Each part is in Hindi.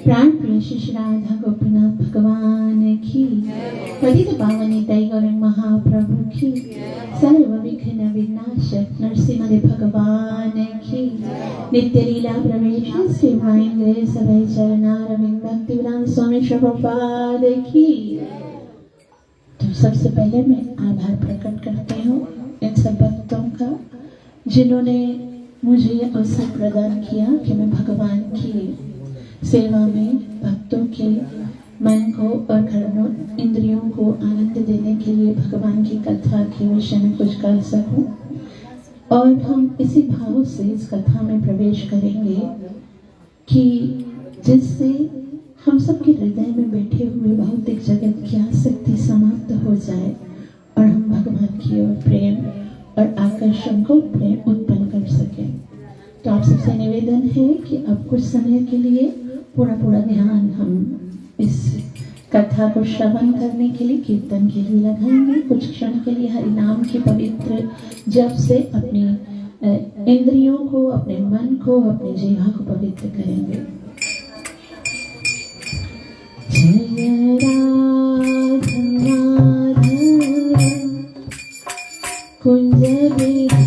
प्राण प्रिय श्री राधा गोपीनाथ भगवान की, पतित पावनी गौरंग महाप्रभु की, सर्व विघ्न विनाशक नरसिंह भगवान की, नित्य लीला प्रवेश श्री महेंद्र सभय चरणारविंद भक्तिवेदांत स्वामी प्रभुपाद की। तो सबसे पहले मैं आभार प्रकट करती हूँ इन सब भक्तों का जिन्होंने मुझे ये अवसर प्रदान किया कि मैं भगवान की सेवा में भक्तों के मन को और कर्णों इंद्रियों को आनंद देने के लिए भगवान की कथा के विषय में कुछ कर सकूं। और हम इसी भाव से इस कथा में प्रवेश करेंगे कि जिससे हम सबके हृदय में बैठे हुए भौतिक जगत की आसक्ति समाप्त हो जाए और हम भगवान की ओर प्रेम और आकर्षण को प्रेम उत्पन्न कर सकें। तो आप सबसे निवेदन है कि अब कुछ समय के लिए पूरा ध्यान हम इस कथा को श्रवण करने के लिए, कीर्तन के लिए लगाएंगे। कुछ क्षण के लिए हरि नाम के पवित्र जप से अपनी इंद्रियों को, अपने मन को, अपनी जीवा को पवित्र करेंगे। जय राधा कुंज बिहारी,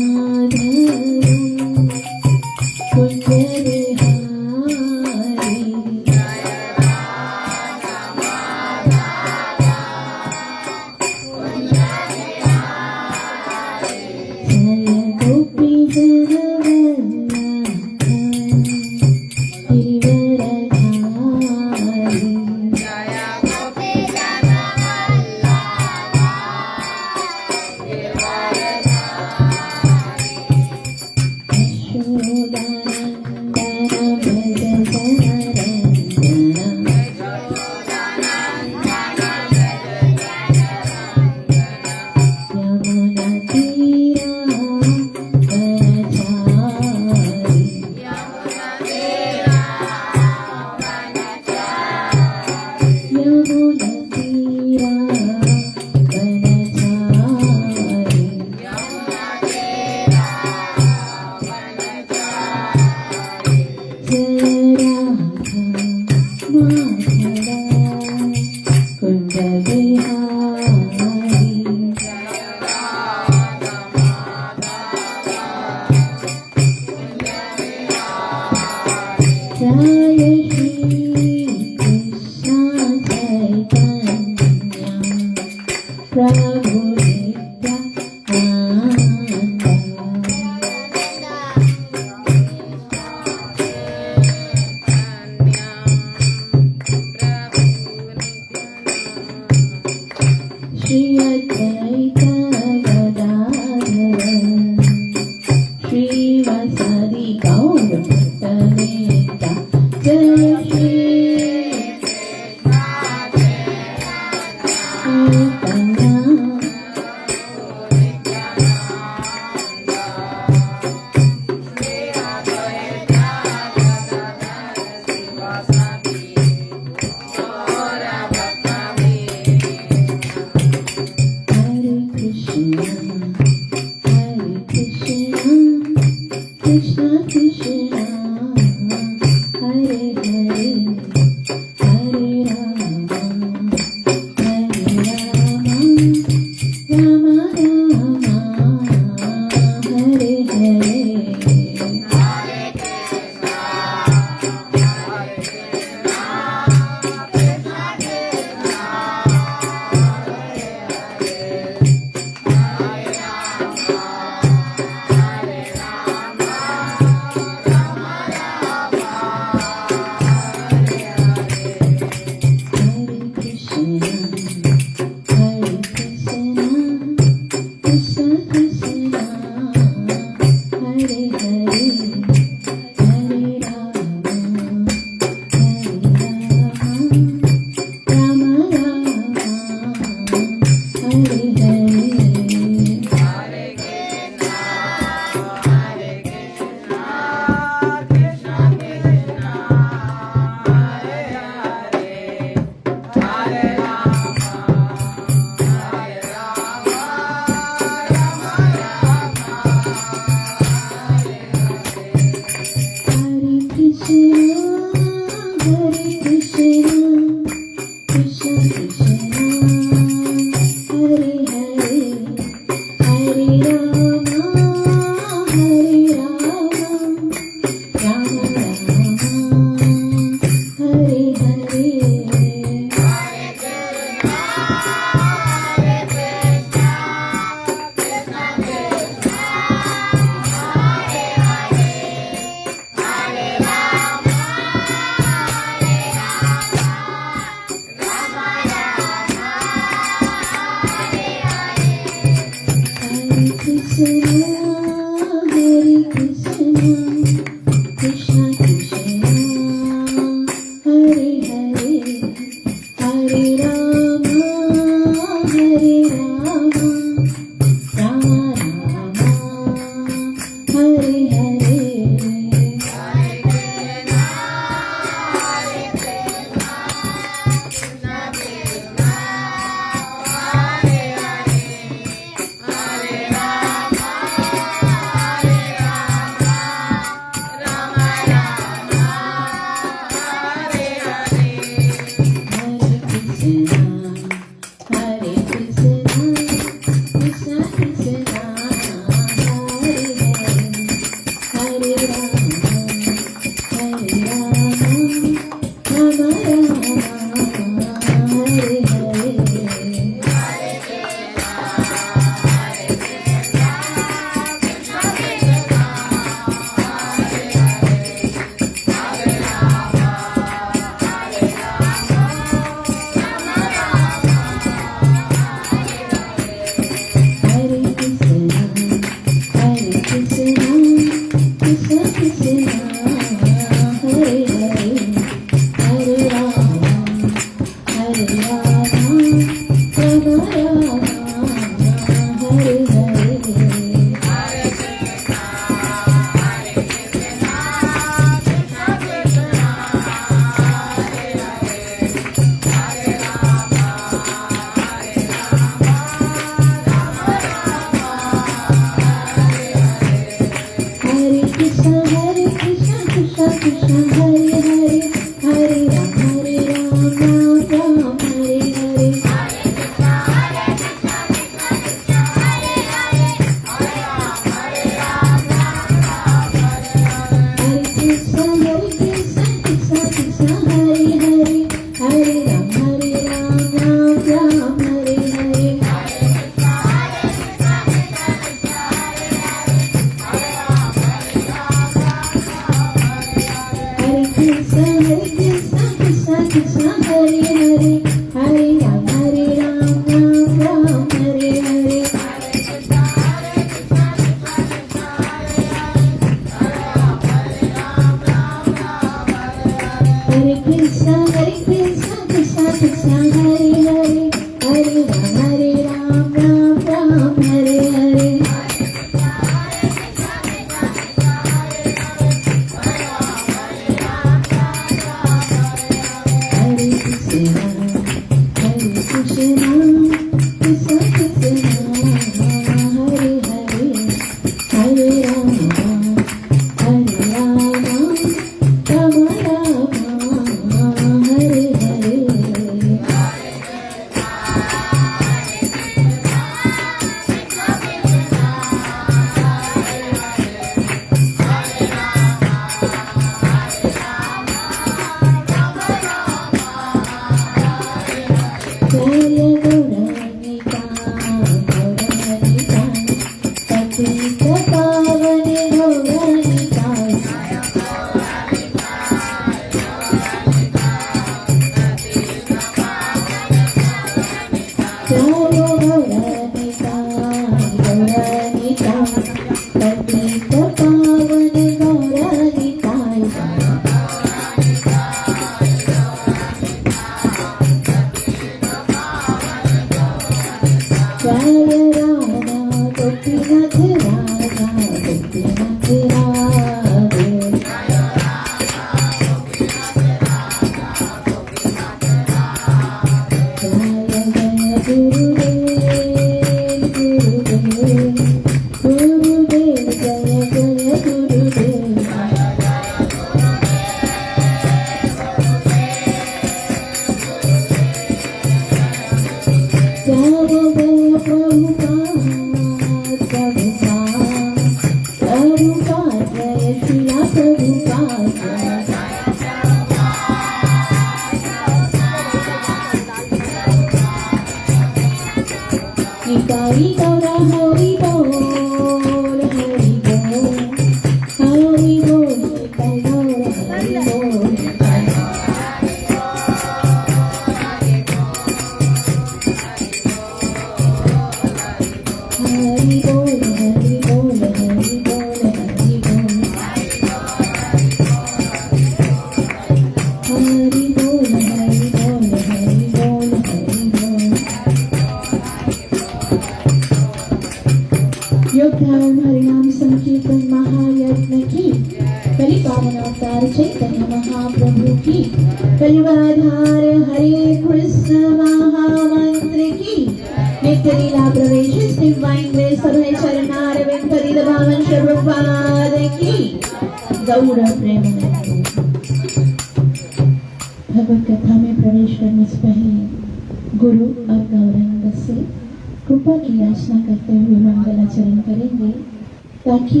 ताकि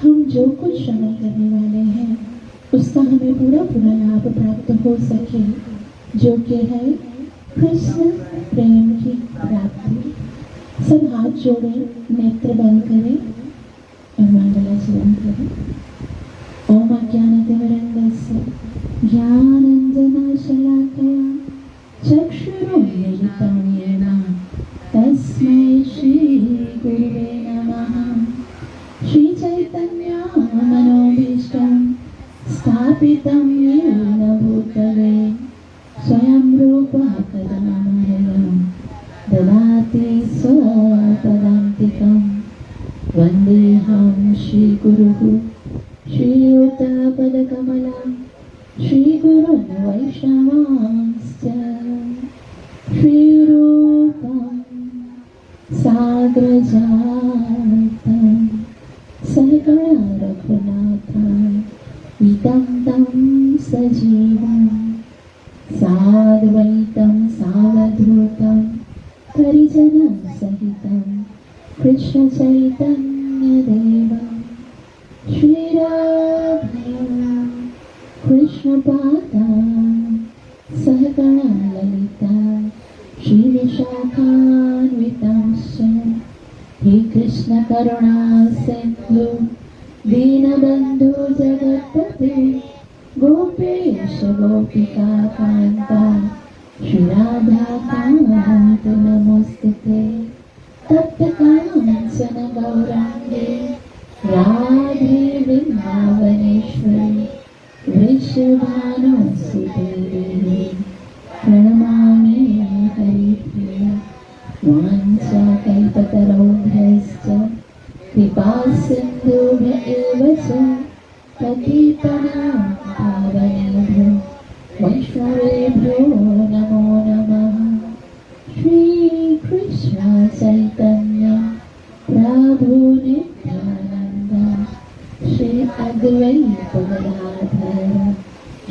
हम जो कुछ श्रवण करने वाले हैं उसका हमें पूरा पूरा लाभ प्राप्त हो सके। जो कि है कृष्ण प्रेम की प्राप्ति। सब हाथ जोड़े, नेत्र बंद करें और मंगलाचरण करें। ओम अज्ञानतिमिरन्धस्य ज्ञानाञ्जनशलाकया चक्षुरुन्मीलितं येन तस्मै श्रीगुरुवे नमः। श्रीचैतन्यमनोभीष्टं स्थापितं येन भूतले स्वयं रूपः कदा मह्यं ददाति स्वपदान्तिकं। वन्देऽहं श्रीगुरुः श्रीयुतपदकमलं श्रीगुरुन् वैष्णवांश्च। श्रीरूपं साग्रजातं सहगण रघुनाथं वितं तं सजीवं साद्वैतं सावधूतं परिजनं सहितं कृष्ण चैतन्यदेवं श्रीराधा कृष्णपादां सहगणा ललिता श्रीविशाखान्वितांश्च। हे कृष्ण करुणा सिन्धु दीनबन्धु जगत्पते गोपेश गोपिकान्ता श्रीराधाकान्त नमोस्तुते। तप्तकाञ्चन गौराङ्गे राधे वृन्दावनेश्वरी वृषभानुसुते प्रणमामि हरिप्रिया। वाञ्छाकल्पतरुभ्यश्च कृपासिन्धुभ्य एव च पतितानां पावनेभ्यो वैष्णवेभ्यो नमो नमः। श्रीकृष्ण चैतन्य प्रभु नित्यानन्द श्री अद्वैत गदाधर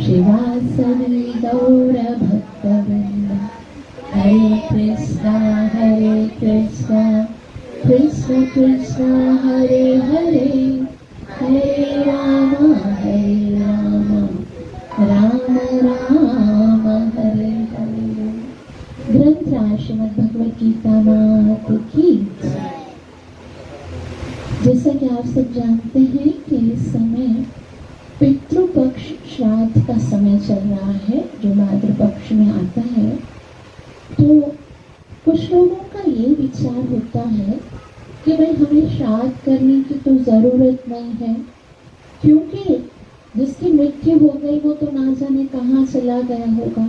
श्रीवासदि गौरभक्तवृन्द। हरे कृष्णा कृष्ण कृष्ण हरे हरे हरे राम राम राम हरे हरे। ग्रंथ श्रीमद् भगवद गीता मात की। जैसा कि आप सब जानते हैं कि इस समय पितृपक्ष श्राद्ध का समय चल रहा है जो भाद्र पक्ष में आता है। तो कुछ लोगों का ये विचार होता है कि भाई हमें श्राद्ध करने की तो ज़रूरत नहीं है, क्योंकि जिसकी मृत्यु हो गई वो तो ना जाने कहाँ चला गया होगा,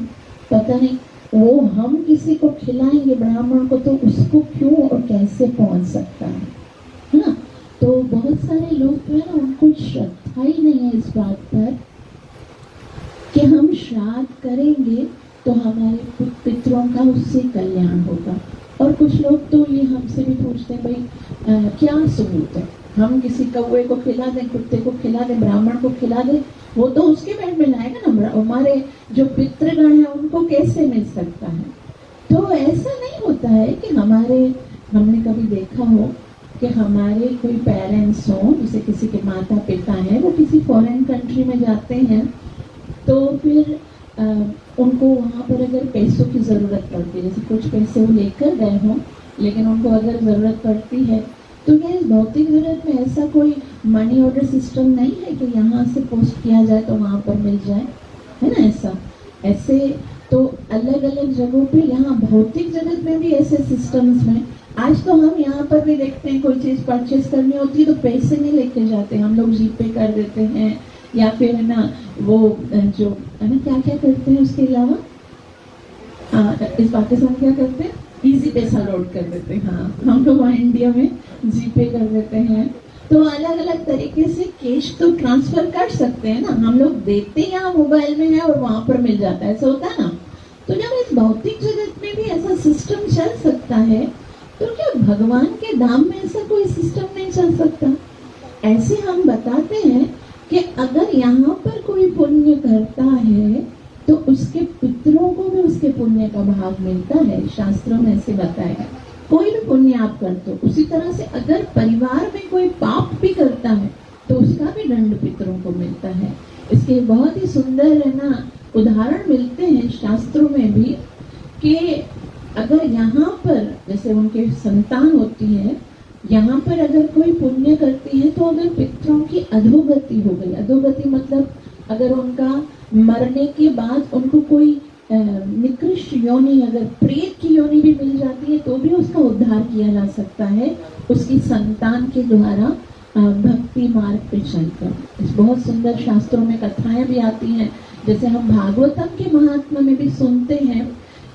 पता नहीं। वो हम किसी को खिलाएंगे ब्राह्मण को तो उसको क्यों और कैसे पहुंच सकता है ना। तो बहुत सारे लोग जो है ना उनको श्रद्धा ही नहीं है इस बात पर कि हम श्राद्ध करेंगे तो हमारे पितरों का उससे कल्याण होगा। और कुछ लोग तो ये हमसे भी पूछते हैं भाई क्या सबूत है, हम किसी कौवे को खिला दें, कुत्ते को खिला दें, ब्राह्मण को खिला दें, वो तो उसके पेट में जाएगा ना, हमारे जो पितृगण है उनको कैसे मिल सकता है। तो ऐसा नहीं होता है कि हमने कभी देखा हो कि हमारे कोई पेरेंट्स हो, जैसे किसी के माता पिता हैं, वो किसी फॉरेन कंट्री में जाते हैं तो फिर उनको वहाँ पर अगर पैसों की ज़रूरत पड़ती है, जैसे कुछ पैसे वो लेकर गए हों लेकिन उनको अगर ज़रूरत पड़ती है तो क्या इस भौतिक जगत में ऐसा कोई मनी ऑर्डर सिस्टम नहीं है कि यहाँ से पोस्ट किया जाए तो वहाँ पर मिल जाए, है ना। ऐसे तो अलग अलग जगहों पे यहाँ भौतिक जगत में भी ऐसे सिस्टम्स में आज तो हम यहाँ पर भी देखते हैं, कोई चीज़ परचेज करनी होती है तो पैसे नहीं लेके जाते, हम लोग जीपे कर देते हैं या फिर है ना वो जो है ना क्या क्या करते हैं उसके अलावा इस पाकिस्तान क्या करते हैं, इजी पैसा लोड कर देते हैं। हाँ, हम लोग वहाँ इंडिया में जीपे कर देते हैं। तो अलग अलग तरीके से कैश तो ट्रांसफर कर सकते हैं ना, हम लोग देते यहाँ मोबाइल में है और वहाँ पर मिल जाता है, ऐसा होता है ना। तो जब इस भौतिक जगत में भी ऐसा सिस्टम चल सकता है तो क्या भगवान के धाम में ऐसा कोई सिस्टम नहीं चल सकता। ऐसे हम बताते हैं कि अगर यहाँ पर कोई पुण्य करता है तो उसके पितरों को भी उसके पुण्य का भाग मिलता है, शास्त्रों में ऐसे बताया। कोई भी पुण्य आप करते हो, उसी तरह से अगर परिवार में कोई पाप भी करता है तो उसका भी दंड पितरों को मिलता है। इसके बहुत ही सुंदर है ना उदाहरण मिलते हैं शास्त्रों में भी कि अगर यहाँ पर जैसे उनके संतान होती है, यहाँ पर अगर कोई पुण्य करती है तो अगर पितरों की अधोगति हो गई, अधोगति मतलब अगर उनका मरने के बाद उनको कोई निकृष्ट योनि, अगर प्रेत की योनि भी मिल जाती है तो भी उसका उद्धार किया जा सकता है उसकी संतान के द्वारा भक्ति मार्ग पे चलकर। इस बहुत सुंदर शास्त्रों में कथाएं भी आती हैं, जैसे हम भागवतम के महात्मा में भी सुनते हैं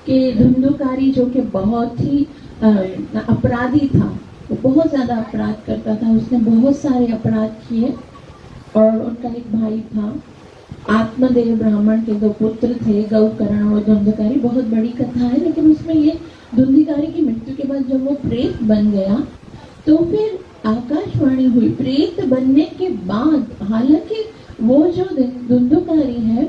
कि धुंधुकारी जो कि बहुत ही अपराधी था, वो बहुत ज्यादा अपराध करता था, उसने बहुत सारे अपराध किए और उनका एक भाई था, आत्मदेव ब्राह्मण के 2 पुत्र थे, गौकर्ण और धुंधुकारी। बहुत बड़ी कथा है, लेकिन उसमें ये धुंधुकारी की मृत्यु के बाद जब वो प्रेत बन गया तो फिर आकाशवाणी हुई। प्रेत बनने के बाद, हालांकि वो जो धुंधुकारी है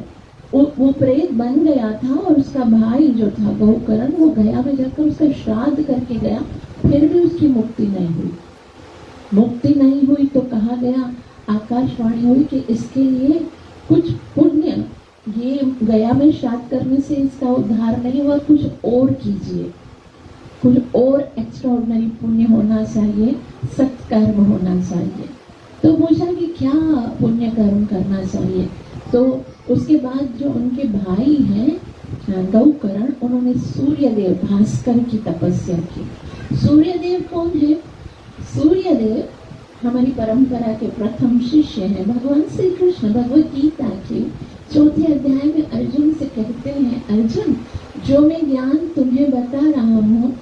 वो प्रेत बन गया था और उसका भाई जो था गौकर्ण, वो गया में जाकर उसका श्राद्ध करके गया, फिर भी उसकी मुक्ति नहीं हुई। मुक्ति नहीं हुई तो कहा गया, आकाशवाणी हुई कि इसके लिए कुछ पुण्य, ये गया में श्राद्ध करने से इसका उद्धार नहीं हुआ, कुछ और कीजिए, कुछ और एक्स्ट्राऑर्डिनरी पुण्य होना चाहिए, सत्कर्म होना चाहिए। तो पूछा कि क्या पुण्य कर्म करना चाहिए। तो उसके बाद जो उनके भाई हैं गौकर्ण, उन्होंने सूर्यदेव भास्कर की तपस्या की। सूर्यदेव कौन है? सूर्यदेव हमारी परंपरा के प्रथम शिष्य हैं। भगवान श्री कृष्ण भगवत गीता के 4थे अध्याय में अर्जुन से कहते हैं, अर्जुन जो मैं ज्ञान तुम्हें बता रहा हूँ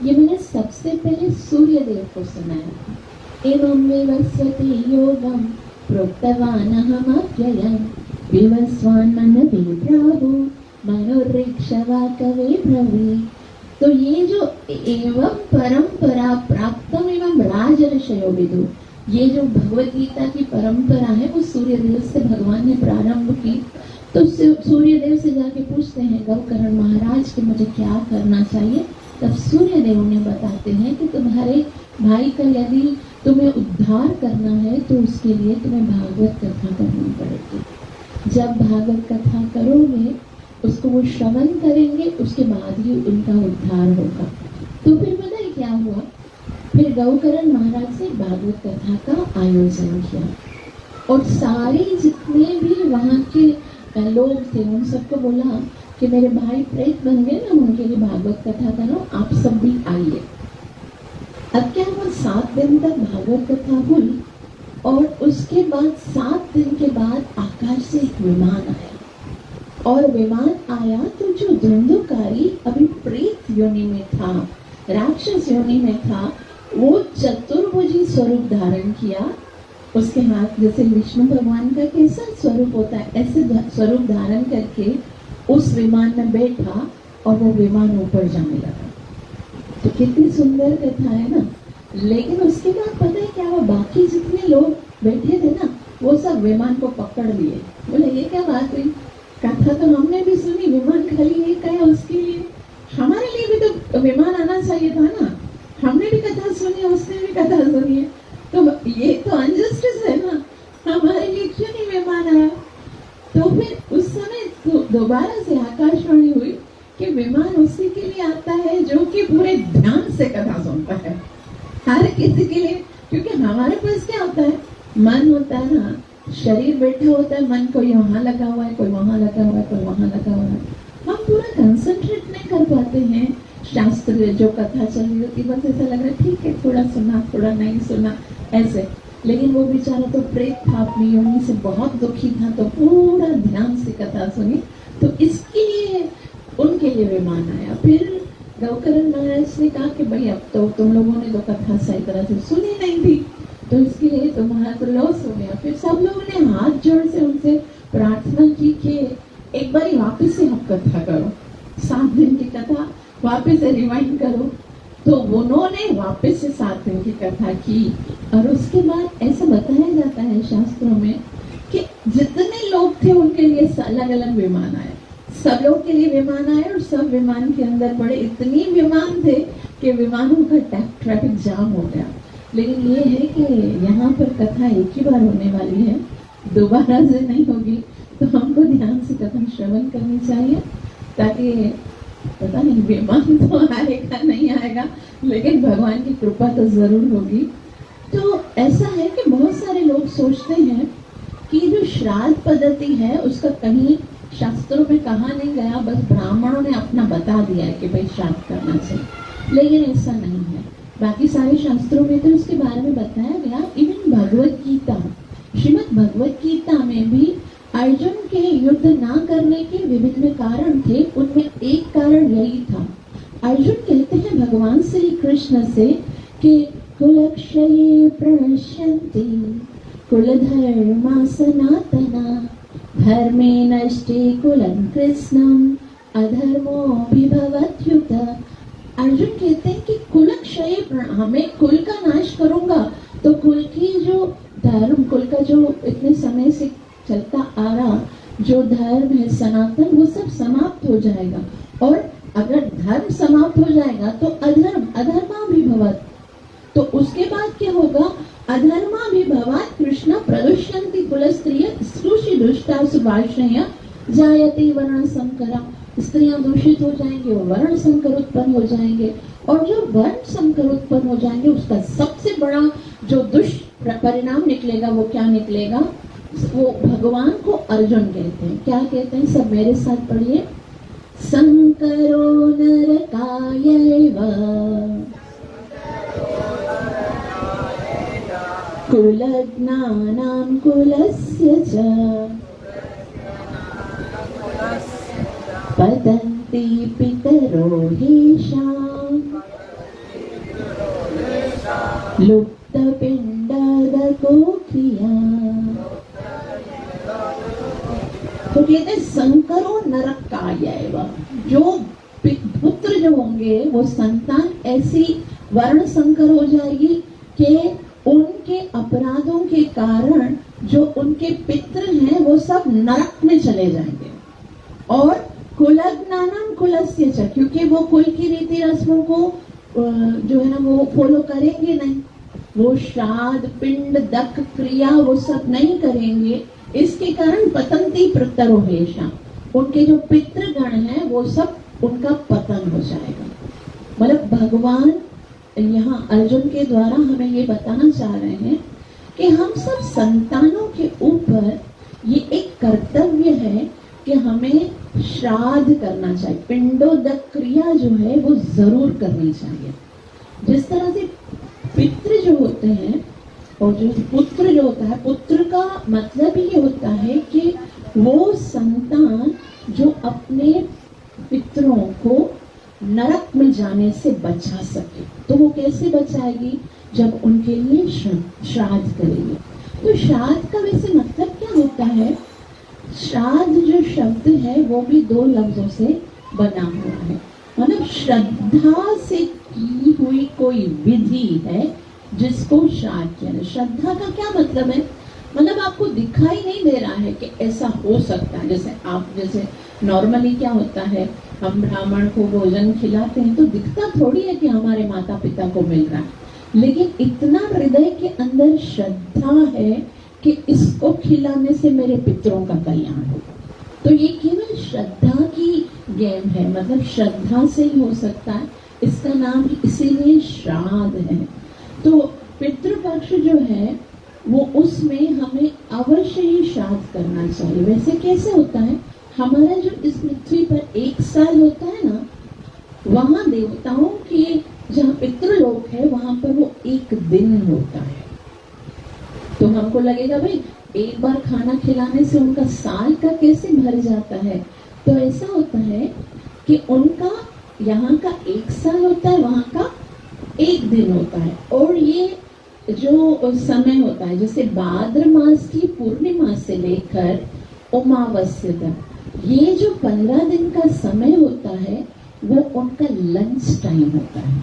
ये मैंने सबसे पहले सूर्यदेव को सुनाया था। एवं विवस्वते योगम प्रोक्तवानहमव्ययम् विवस्वान् मनवे प्रभु मनोरीक्षवा कवे ब्रवीत्। तो ये जो एवं परंपरा प्राप्तम एवं राजर्षयो विदु, ये जो भगवत गीता की परंपरा है वो सूर्यदेव से भगवान ने प्रारंभ की। तो सूर्यदेव से जाके पूछते हैं गौकर्ण महाराज कि मुझे क्या करना चाहिए। तब सूर्यदेव उन्हें बताते हैं कि तुम्हारे भाई का यदि तुम्हें उद्धार करना है तो उसके लिए तुम्हें भागवत कथा करनी पड़ेगी। जब भागवत कथा करोगे, उसको वो श्रवण करेंगे, उसके बाद ही उनका उद्धार होगा। तो फिर पता है क्या हुआ, फिर गौकर्ण महाराज ने भागवत कथा का आयोजन किया और सारे जितने भी वहाँ के लोग थे उन सबको बोला कि मेरे भाई प्रेत बन गए ना, उनके लिए भागवत कथा करो, आप सब भी आइए। अब क्या हुआ, 7 दिन तक भागवत कथा हुई और उसके बाद 7 दिन के बाद आकाश से एक विमान आया और विमान आया तो जो धुंधुकारी अभी प्रेत योनि में था, राक्षस योनि में था, वो चतुर्भुजी स्वरूप धारण किया। उसके हाथ जैसे विष्णु भगवान का कैसा स्वरूप होता है, ऐसे स्वरूप धारण करके उस विमान में बैठा और वो विमान ऊपर जाने लगा। तो कितनी सुंदर कथा है ना। लेकिन उसके बाद पता है क्या हुआ, बाकी जितने लोग बैठे थे ना वो सब विमान को पकड़ लिए। बोले ये क्या बात हुई, कथा तो हमने भी सुनी, विमान खाली एक आया, उसके लिए हमारे लिए भी तो विमान आना चाहिए था ना। हमने भी कथा सुनी, उसने भी कथा सुनी है, तो ये तो अनजस्टिस है ना, हमारे लिए क्यों नहीं विमान आया। तो फिर उस समय दोबारा से आकाशवाणी हुई कि विमान उसी के लिए आता है जो कि पूरे ध्यान से कथा सुनता है, हर किसी के लिए। क्योंकि हमारे पास क्या होता है, मन होता है ना, शरीर बैठा होता है, मन कोई वहां लगा हुआ है, कोई वहां लगा हुआ है, कोई वहां लगा हुआ है, हम पूरा कंसंट्रेट नहीं कर पाते हैं। शास्त्र जो कथा चल रही होती बस ऐसा लग रहा है ठीक है, थोड़ा सुना थोड़ा नहीं सुना ऐसे। लेकिन वो बेचारा तो प्रेत था, अपनी योनि से बहुत दुखी था, तो पूरा ध्यान से कथा सुनी। तो इसके लिए उनके लिए विमान आया। फिर गौकर्ण महाराज ने कहा कि भाई अब तो तुम लोगों ने तो कथा सही तरह से सुनी नहीं थी, तो इसके लिए तुम्हारा तो लॉस हो गया। फिर सब लोगों ने हाथ जोड़ से उनसे प्रार्थना की कि एक बार वापस से आप कथा करो, 7 दिन की कथा वापस से रिवाइंड करो। तो उन्होंने वापस से 7 दिन की कथा की और उसके बाद ऐसा बताया जाता है शास्त्रों में कि जितने लोग थे उनके लिए अलग अलग विमान आए, सब लोग के लिए विमान आए और सब विमान के अंदर पड़े। इतनी विमान थे कि विमानों का ट्रैफिक जाम हो गया। लेकिन ये है कि यहाँ पर कथा एक ही बार होने वाली है, दोबारा से नहीं होगी। तो हमको ध्यान से कथन श्रवण करनी चाहिए, ताकि पता नहीं विमान तो आएगा नहीं आएगा, लेकिन भगवान की कृपा तो जरूर होगी। तो ऐसा है कि बहुत सारे लोग सोचते हैं कि जो श्राद्ध पद्धति है उसका कहीं शास्त्रों में कहा नहीं गया, बस ब्राह्मणों ने अपना बता दिया है कि भाई श्राद्ध करना चाहिए, लेकिन ऐसा नहीं है। बाकी सारे शास्त्रों में तो इसके बारे में बताया गया। इवन भगवत गीता, श्रीमद् भगवत गीता में भी अर्जुन के युद्ध ना करने के विभिन्न कारण थे। उनमें एक कारण यही था, अर्जुन कहते हैं भगवान श्री कृष्ण से कि कुलक्षये प्रणश्यन्ति कुलधर्मा सनातना धर्मे नष्टे कुलं कृष्णं अधर्मोऽभिभवत्युत। अर्जुन कहते हैं कि कुलक्षय, हमें कुल का नाश करूंगा तो कुल की जो धर्म, कुल का जो इतने समय से चलता आ रहा जो धर्म है सनातन, वो सब समाप्त हो जाएगा। और अगर धर्म समाप्त हो जाएगा तो अधर्माभिभवत्, तो उसके बाद क्या होगा, अधर्माभिभवात् कृष्ण प्रदुष्यन्ति कुलस्त्रिय स्त्रुषि दुष्टा सुभाषणय जायते वर्ण संकरा। स्त्रियां दूषित हो जाएंगे और वर्ण संकर उत्पन्न हो जाएंगे, और जो वर्ण संकर उत्पन्न हो जाएंगे उसका सबसे बड़ा जो दुष्परिणाम निकलेगा वो क्या निकलेगा, वो भगवान को अर्जुन कहते हैं। क्या कहते हैं, सब मेरे साथ पढ़िए। संकरो नरकायैव कुलज्ञानां कुलस्य च पतन्ति पितरो ह्येषां लुप्तपिण्डदको क्रिया। तो कहते संकरो नरकायैव, जो पुत्र जो होंगे वो संतान ऐसी वर्ण संकर हो जाएगी कि उनके अपराधों के कारण जो उनके पितृ हैं वो सब नरक में चले जाएंगे। और कुलज्ञानम कुलस्य च, क्योंकि वो कुल की रीति रस्मों को जो है ना वो फॉलो करेंगे नहीं, वो श्राद्ध पिंड दक क्रिया वो सब नहीं करेंगे। इसके कारण पतंती पितरो ह्येषां, उनके जो पितृगण हैं वो सब उनका पतन हो जाएगा। मतलब भगवान यहाँ अर्जुन के द्वारा हमें ये बताना चाह रहे हैं कि हम सब संतानों के ऊपर ये एक कर्तव्य है कि हमें श्राद्ध करना चाहिए, पिंडोदक क्रिया जो है वो जरूर करनी चाहिए। जिस तरह से पितृ जो होते हैं और जो पुत्र जो होता है, पुत्र का मतलब ये होता है कि वो संतान जो अपने पितरों को नरक में जाने से बचा सके। तो वो कैसे बचाएगी, जब उनके लिए श्राद्ध करेगी। तो श्राद्ध का वैसे मतलब क्या होता है, श्राद्ध जो शब्द है वो भी दो लफ्जों से बना हुआ है। मतलब श्रद्धा से की हुई कोई विधि है जिसको श्राद्ध किया। श्रद्धा का क्या मतलब है, मतलब आपको दिखाई नहीं दे रहा है कि ऐसा हो सकता है। जैसे नॉर्मली क्या होता है, हम ब्राह्मण को भोजन खिलाते हैं तो दिखता थोड़ी है कि हमारे माता पिता को मिल रहा है, लेकिन इतना हृदय के अंदर श्रद्धा है कि इसको खिलाने से मेरे पितरों का कल्याण हो। तो ये केवल श्रद्धा की गेम है, मतलब श्रद्धा से ही हो सकता है। इसका नाम इसीलिए श्राद्ध है। तो पितृपक्ष जो है वो उसमें हमें अवश्य ही श्राद्ध करना चाहिए। वैसे कैसे होता है, हमारा जो इस पृथ्वी पर 1 साल होता है ना, वहाँ देवताओं के जहाँ पितृलोक है वहाँ पर वो 1 दिन होता है। तो हमको लगेगा भाई एक बार खाना खिलाने से उनका साल का कैसे भर जाता है। तो ऐसा होता है कि उनका यहाँ का 1 साल होता है, वहाँ का 1 दिन होता है। और ये जो समय होता है, जैसे भाद्र मास की पूर्णिमा से लेकर अमावस्या तक, ये जो 15 दिन का समय होता है वो उनका लंच टाइम होता है।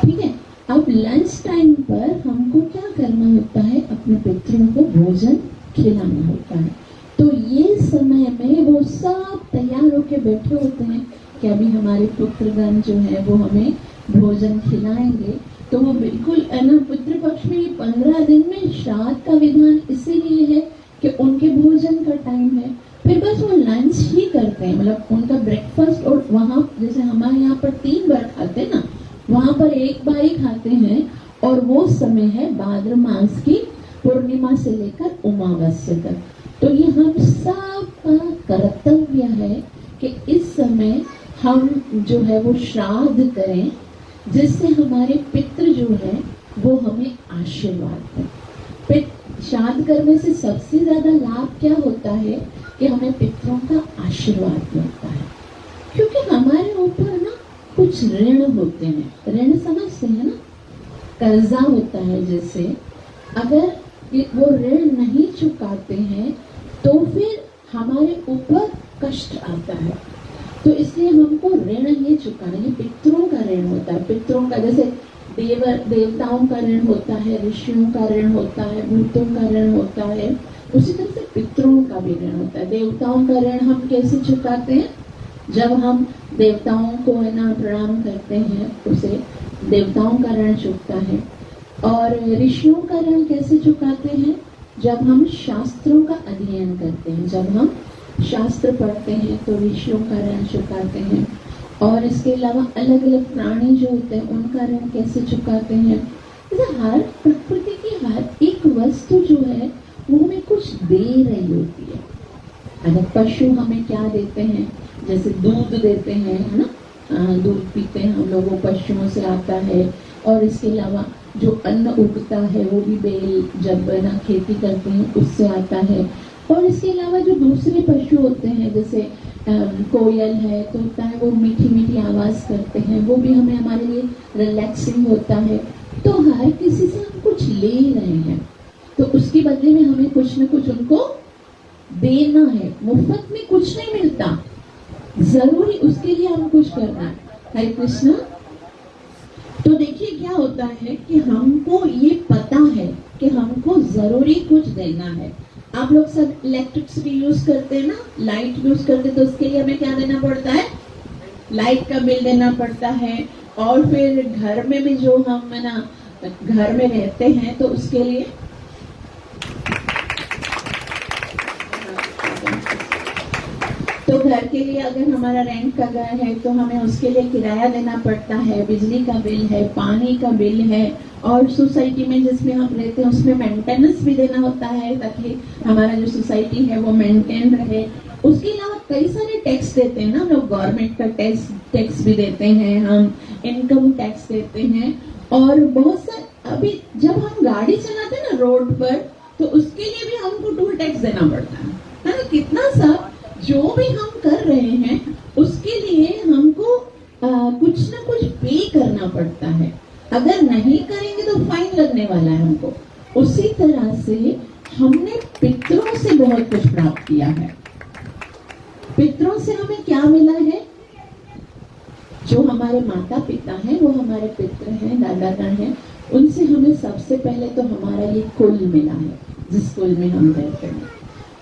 ठीक है, अब लंच टाइम पर हमको क्या करना होता है, अपने पितरों को भोजन खिलाना होता है। तो ये समय में वो सब तैयार होके बैठे होते हैं कि अभी हमारे पुत्रगण जो है वो हमें भोजन खिलाएंगे। तो वो बिल्कुल है ना, पितृपक्ष में 15 दिन में श्राद्ध का विधान इसीलिए है कि उनके भोजन का टाइम है, फिर बस वो लंच ही करते हैं, मतलब उनका ब्रेकफास्ट, और वहाँ जैसे हमारे यहाँ पर 3 बार खाते हैं ना, वहाँ पर 1 बार ही खाते हैं। और वो समय है भाद्र मास की पूर्णिमा से लेकर अमावस्या तक। तो ये हम सब का कर्तव्य है कि इस समय हम जो है वो श्राद्ध करें, जिससे हमारे पितृ जो है वो हमें आशीर्वाद दें। श्राद्ध करने से सबसे ज्यादा लाभ क्या होता है कि हमें पितरों का आशीर्वाद मिलता है, क्योंकि हमारे ऊपर ना कुछ ऋण होते हैं। ऋण समझते हैं ना, कर्जा होता है। जैसे अगर वो ऋण नहीं चुकाते हैं तो फिर हमारे ऊपर कष्ट आता है। तो इसलिए हमको ऋण ये चुकाना, ये पितरों का ऋण होता है। पितरों का जैसे देवताओं का ऋण होता है, ऋषियों का ऋण होता है, भूतों का ऋण होता है, उसी तरह से पितरों का भी ऋण होता है। देवताओं का ऋण हम कैसे चुकाते हैं? जब हम देवताओं को है ना प्रणाम करते हैं, उसे देवताओं का ऋण चुकता है। और ऋषियों का ऋण कैसे चुकाते हैं? जब हम शास्त्रों का अध्ययन करते हैं, जब हम शास्त्र पढ़ते हैं तो ऋषियों का ऋण चुकाते हैं। और इसके अलावा अलग अलग प्राणी जो होते हैं उनका ऋण कैसे चुकाते हैं? हर प्रकृति की हर एक वस्तु जो है वो हमें कुछ दे रही होती है। अगर पशु हमें क्या देते हैं, जैसे दूध देते हैं, है ना, दूध पीते हैं हम लोग, वो पशुओं से आता है। और इसके अलावा जो अन्न उगता है वो भी बेल, जब ना खेती करते हैं उससे आता है। और इसके अलावा जो दूसरे पशु होते हैं, जैसे कोयल है, तोता है, वो मीठी मीठी आवाज करते हैं, वो भी हमें हमारे लिए रिलैक्सिंग होता है। तो हर किसी से हम कुछ ले रहे हैं, तो उसके बदले में हमें कुछ न कुछ उनको देना है। मुफ्त में कुछ नहीं मिलता, जरूरी उसके लिए हम कुछ करना है। हरे कृष्णा। तो देखिए क्या होता है कि हमको ये पता है कि हमको जरूरी कुछ देना है। आप लोग सब इलेक्ट्रिसिटी यूज करते हैं ना, लाइट यूज करते हैं, तो उसके लिए हमें क्या देना पड़ता है? लाइट का बिल देना पड़ता है। और फिर घर में भी जो हम है ना घर में रहते हैं तो उसके लिए तो घर के लिए अगर हमारा रेंट का घर है तो हमें उसके लिए किराया देना पड़ता है, बिजली का बिल है, पानी का बिल है। और सोसाइटी में जिसमें हम रहते हैं उसमें मेंटेनेंस भी देना होता है ताकि हमारा जो सोसाइटी है वो मेंटेन रहे। उसके अलावा कई सारे टैक्स देते हैं ना लोग, गवर्नमेंट का टैक्स भी देते हैं, हम इनकम टैक्स देते हैं। और बहुत सारे अभी जब हम गाड़ी चलाते हैं ना रोड पर, तो उसके लिए भी हमको टोल टैक्स देना पड़ता है ना। कितना सब जो भी हम कर रहे हैं उसके लिए हमको कुछ ना कुछ पे करना पड़ता है। अगर नहीं करेंगे तो फाइन लगने वाला है हमको। उसी तरह से हमने पितरों से बहुत कुछ प्राप्त किया है। पितरों से हमें क्या मिला है? जो हमारे माता पिता हैं वो हमारे पितृ हैं, दादागण हैं। उनसे हमें सबसे पहले तो हमारा ये कुल मिला है, जिस कुल में हम रहते हैं।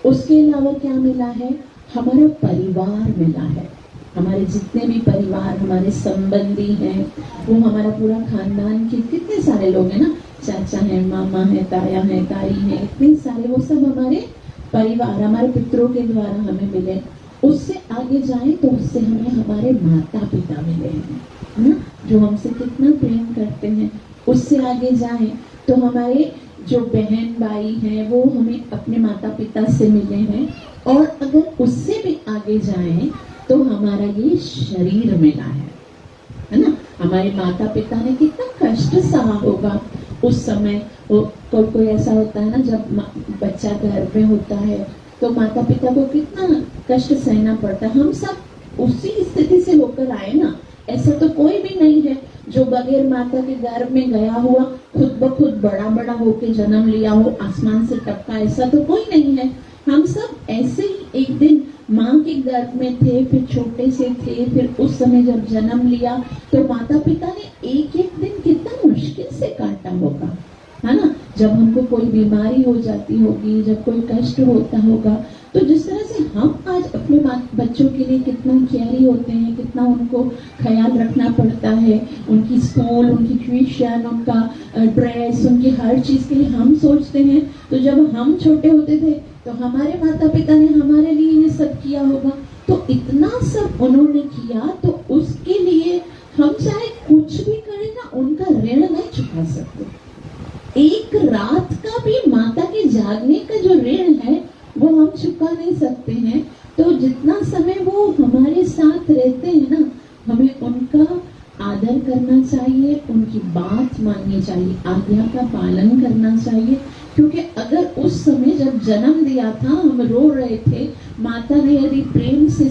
उसके अलावा क्या मिला है? हमारा परिवार मिला है। हमारे जितने भी परिवार, हमारे संबंधी हैं, वो हमारा पूरा खानदान के कितने सारे लोग हैं ना, चाचा है, मामा है, ताया है, ताई है, इतने सारे, वो सब हमारे परिवार हमारे पितरों के द्वारा हमें मिले। उससे आगे जाए तो उससे हमें हमारे माता पिता मिले हैं ना, जो हमसे कितना प्रेम करते हैं। उससे आगे जाए तो हमारे जो बहन भाई हैं वो हमें अपने माता पिता से मिले हैं। और अगर उससे भी आगे जाएं तो हमारा ये शरीर मिला है ना। हमारे माता पिता ने कितना कष्ट सहा होगा उस समय। कोई ऐसा होता है ना, जब बच्चा गर्भ में होता है तो माता पिता को कितना कष्ट सहना पड़ता है। हम सब उसी स्थिति से होकर आए ना। ऐसा तो कोई भी नहीं है जो बगैर माता के गर्भ में गया हुआ खुद ब खुद बड़ा बड़ा होके जन्म लिया हो, आसमान से टपका, ऐसा तो कोई नहीं है। हम सब ऐसे ही एक दिन माँ के गर्भ में थे, फिर छोटे से थे, फिर उस समय जब जन्म लिया तो माता पिता ने एक एक दिन कितना मुश्किल से काटा होगा, है ना। जब हमको कोई बीमारी हो जाती होगी, जब कोई कष्ट होता होगा, तो जिस तरह से हम आज अपने बच्चों के लिए कितना केयरी होते हैं, कितना उनको ख्याल रखना पड़ता है, उनकी स्कूल, उनकी ट्यूशन, उनका ड्रेस, उनकी हर चीज के लिए हम सोचते हैं। तो जब हम छोटे होते थे तो हमारे माता पिता ने हमारे लिए ये सब किया होगा, तो इतना सब उन्होंने किया, तो उसके लिए हम चाहे कुछ भी करें ना, उनका ऋण नहीं चुका सकते। एक रात का भी माता के जागने का जो ऋण है वो हम चुका नहीं सकते हैं। तो जितना समय वो हमारे साथ रहते हैं ना, हमें उनका आदर करना चाहिए, उनकी बात माननी चाहिए, आज्ञा का पालन करना चाहिए। क्योंकि अगर उस समय जब जन्म दिया था, हम रो रहे थे, माता ने यदि प्रेम से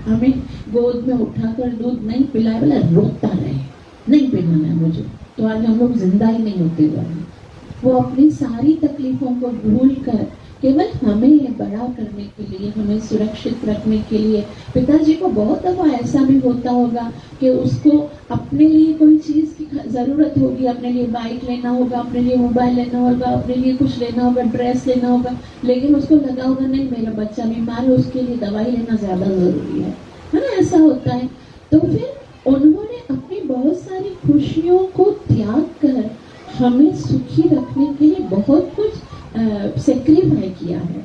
हमें गोद में उठाकर दूध नहीं पिलाया, बोला रोता रहे नहीं पिलाना है मुझे, तो आज हम लोग जिंदा ही नहीं होते वाले। वो अपनी सारी तकलीफों को भूल कर केवल हमें बड़ा करने के लिए, हमें सुरक्षित रखने के लिए। पिताजी को बहुत दफा ऐसा भी होता होगा कि उसको अपने लिए कोई चीज की जरूरत होगी, अपने लिए बाइक लेना होगा, अपने लिए मोबाइल लेना होगा, अपने लिए कुछ लेना होगा, ड्रेस लेना होगा, लेकिन उसको लगा होगा नहीं मेरा बच्चा बीमार है, उसके लिए दवाई लेना ज्यादा जरूरी है ना, ऐसा होता है। तो फिर उन्होंने अपनी बहुत सारी खुशियों को त्याग कर हमें सुखी रखने के लिए बहुत कुछ सेक्रीफाई किया है।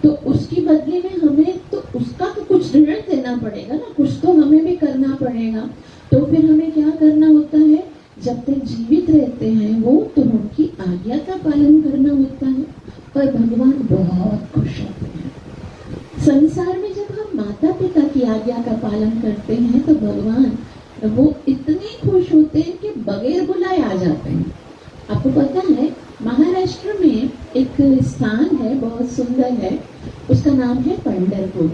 तो उसकी बदले में हमें तो उसका तो कुछ ऋण देना पड़ेगा ना, कुछ तो हमें भी करना पड़ेगा। तो फिर हमें क्या करना होता है, जब तक जीवित रहते हैं वो, तो उनकी आज्ञा का पालन करना होता है। और भगवान बहुत खुश होते हैं। संसार में जब हम माता पिता की आज्ञा का पालन करते हैं तो भगवान वो इतने खुश होते हैं कि बगैर बुलाए आ जाते हैं। आपको पता है महाराष्ट्र में एक स्थान है, बहुत सुंदर है, उसका नाम है पंढरपुर।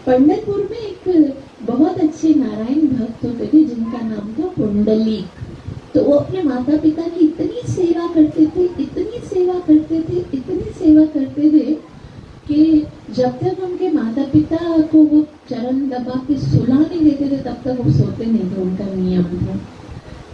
पंढरपुर में एक बहुत अच्छे नारायण भक्त होते थे जिनका नाम था पुंडलीक। तो वो अपने माता पिता की इतनी सेवा करते थे, इतनी सेवा करते थे, इतनी सेवा करते थे कि जब तक उनके माता पिता को वो चरण दबा के सुला नहीं देते थे तब तक वो सोते नहीं थे, उनका नियम था।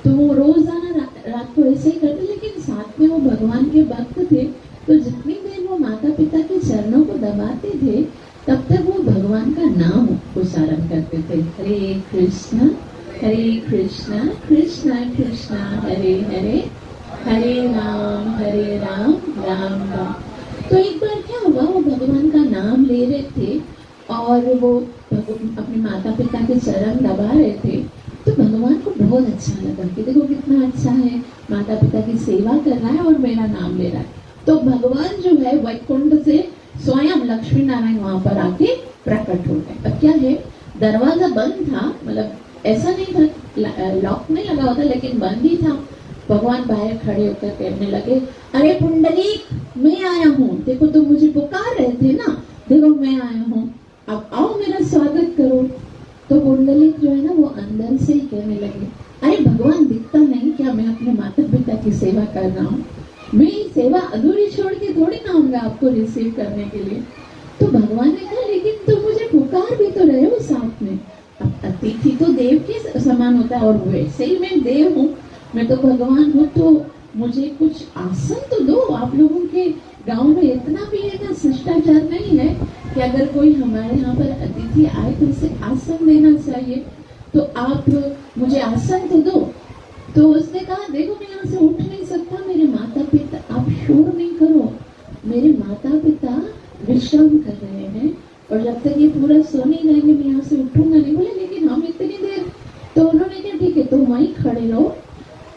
तो वो रोजाना रात को ऐसे ही करते, लेकिन साथ में वो भगवान के भक्त थे। तो जितनी देर वो माता पिता के चरणों को दबाते थे तब तक वो भगवान का नाम उच्चारण करते थे, हरे कृष्णा कृष्णा कृष्णा हरे हरे, हरे राम राम राम। तो एक बार क्या हुआ, वो भगवान का नाम ले रहे थे और वो अपने माता पिता के चरण दबा रहे थे। तो भगवान को बहुत अच्छा लगा कि देखो कितना अच्छा है, माता पिता की सेवा कर रहा है और मेरा नाम ले रहा है। तो भगवान जो है वैकुंठ से स्वयं लक्ष्मी नारायण वहां पर आके प्रकट हो गए। अब क्या है, दरवाजा बंद था, मतलब ऐसा नहीं था, लॉक नहीं लगा होता, लेकिन बंद ही था। भगवान बाहर खड़े होकर कहने लगे, अरे पुंडलीक मैं आया हूँ, देखो तुम मुझे पुकार रहे थे ना, देखो मैं आया हूँ, अब आओ मेरा स्वागत करो। तो पुंडलीक जो है ना वो अंदर से ही कहने लगे, अरे भगवान दिखता नहीं क्या, मैं अपने माता पिता की सेवा कर रहा हूँ, मैं सेवा अधूरी छोड़ के थोड़ी ना आऊंगा आपको रिसीव करने के लिए। तो भगवान ने कहा, लेकिन तुम मुझे पुकार भी तो रहे हो साथ में। अब अतिथि तो देव के समान होता है, और वैसे ही मैं देव हूँ, मैं तो भगवान हूँ, तो मुझे कुछ आसन तो दो। आप लोगों के गांव में इतना भी है ना शिष्टाचार नहीं है कि अगर कोई हमारे यहाँ पर अतिथि आए तो उसे आसन देना चाहिए, तो आप मुझे आसन तो दो। तो उसने कहा, देखो मैं यहाँ से उठ नहीं सकता, मेरे माता पिता, आप शोर नहीं करो, मेरे माता पिता विश्राम कर रहे हैं और जब तक ये पूरा सो नहीं जाएंगे मैं यहाँ से उठूंगा नहीं। बोले लेकिन हम इतनी देर, तो उन्होंने कहा ठीक है तुम वहीं खड़े रहो।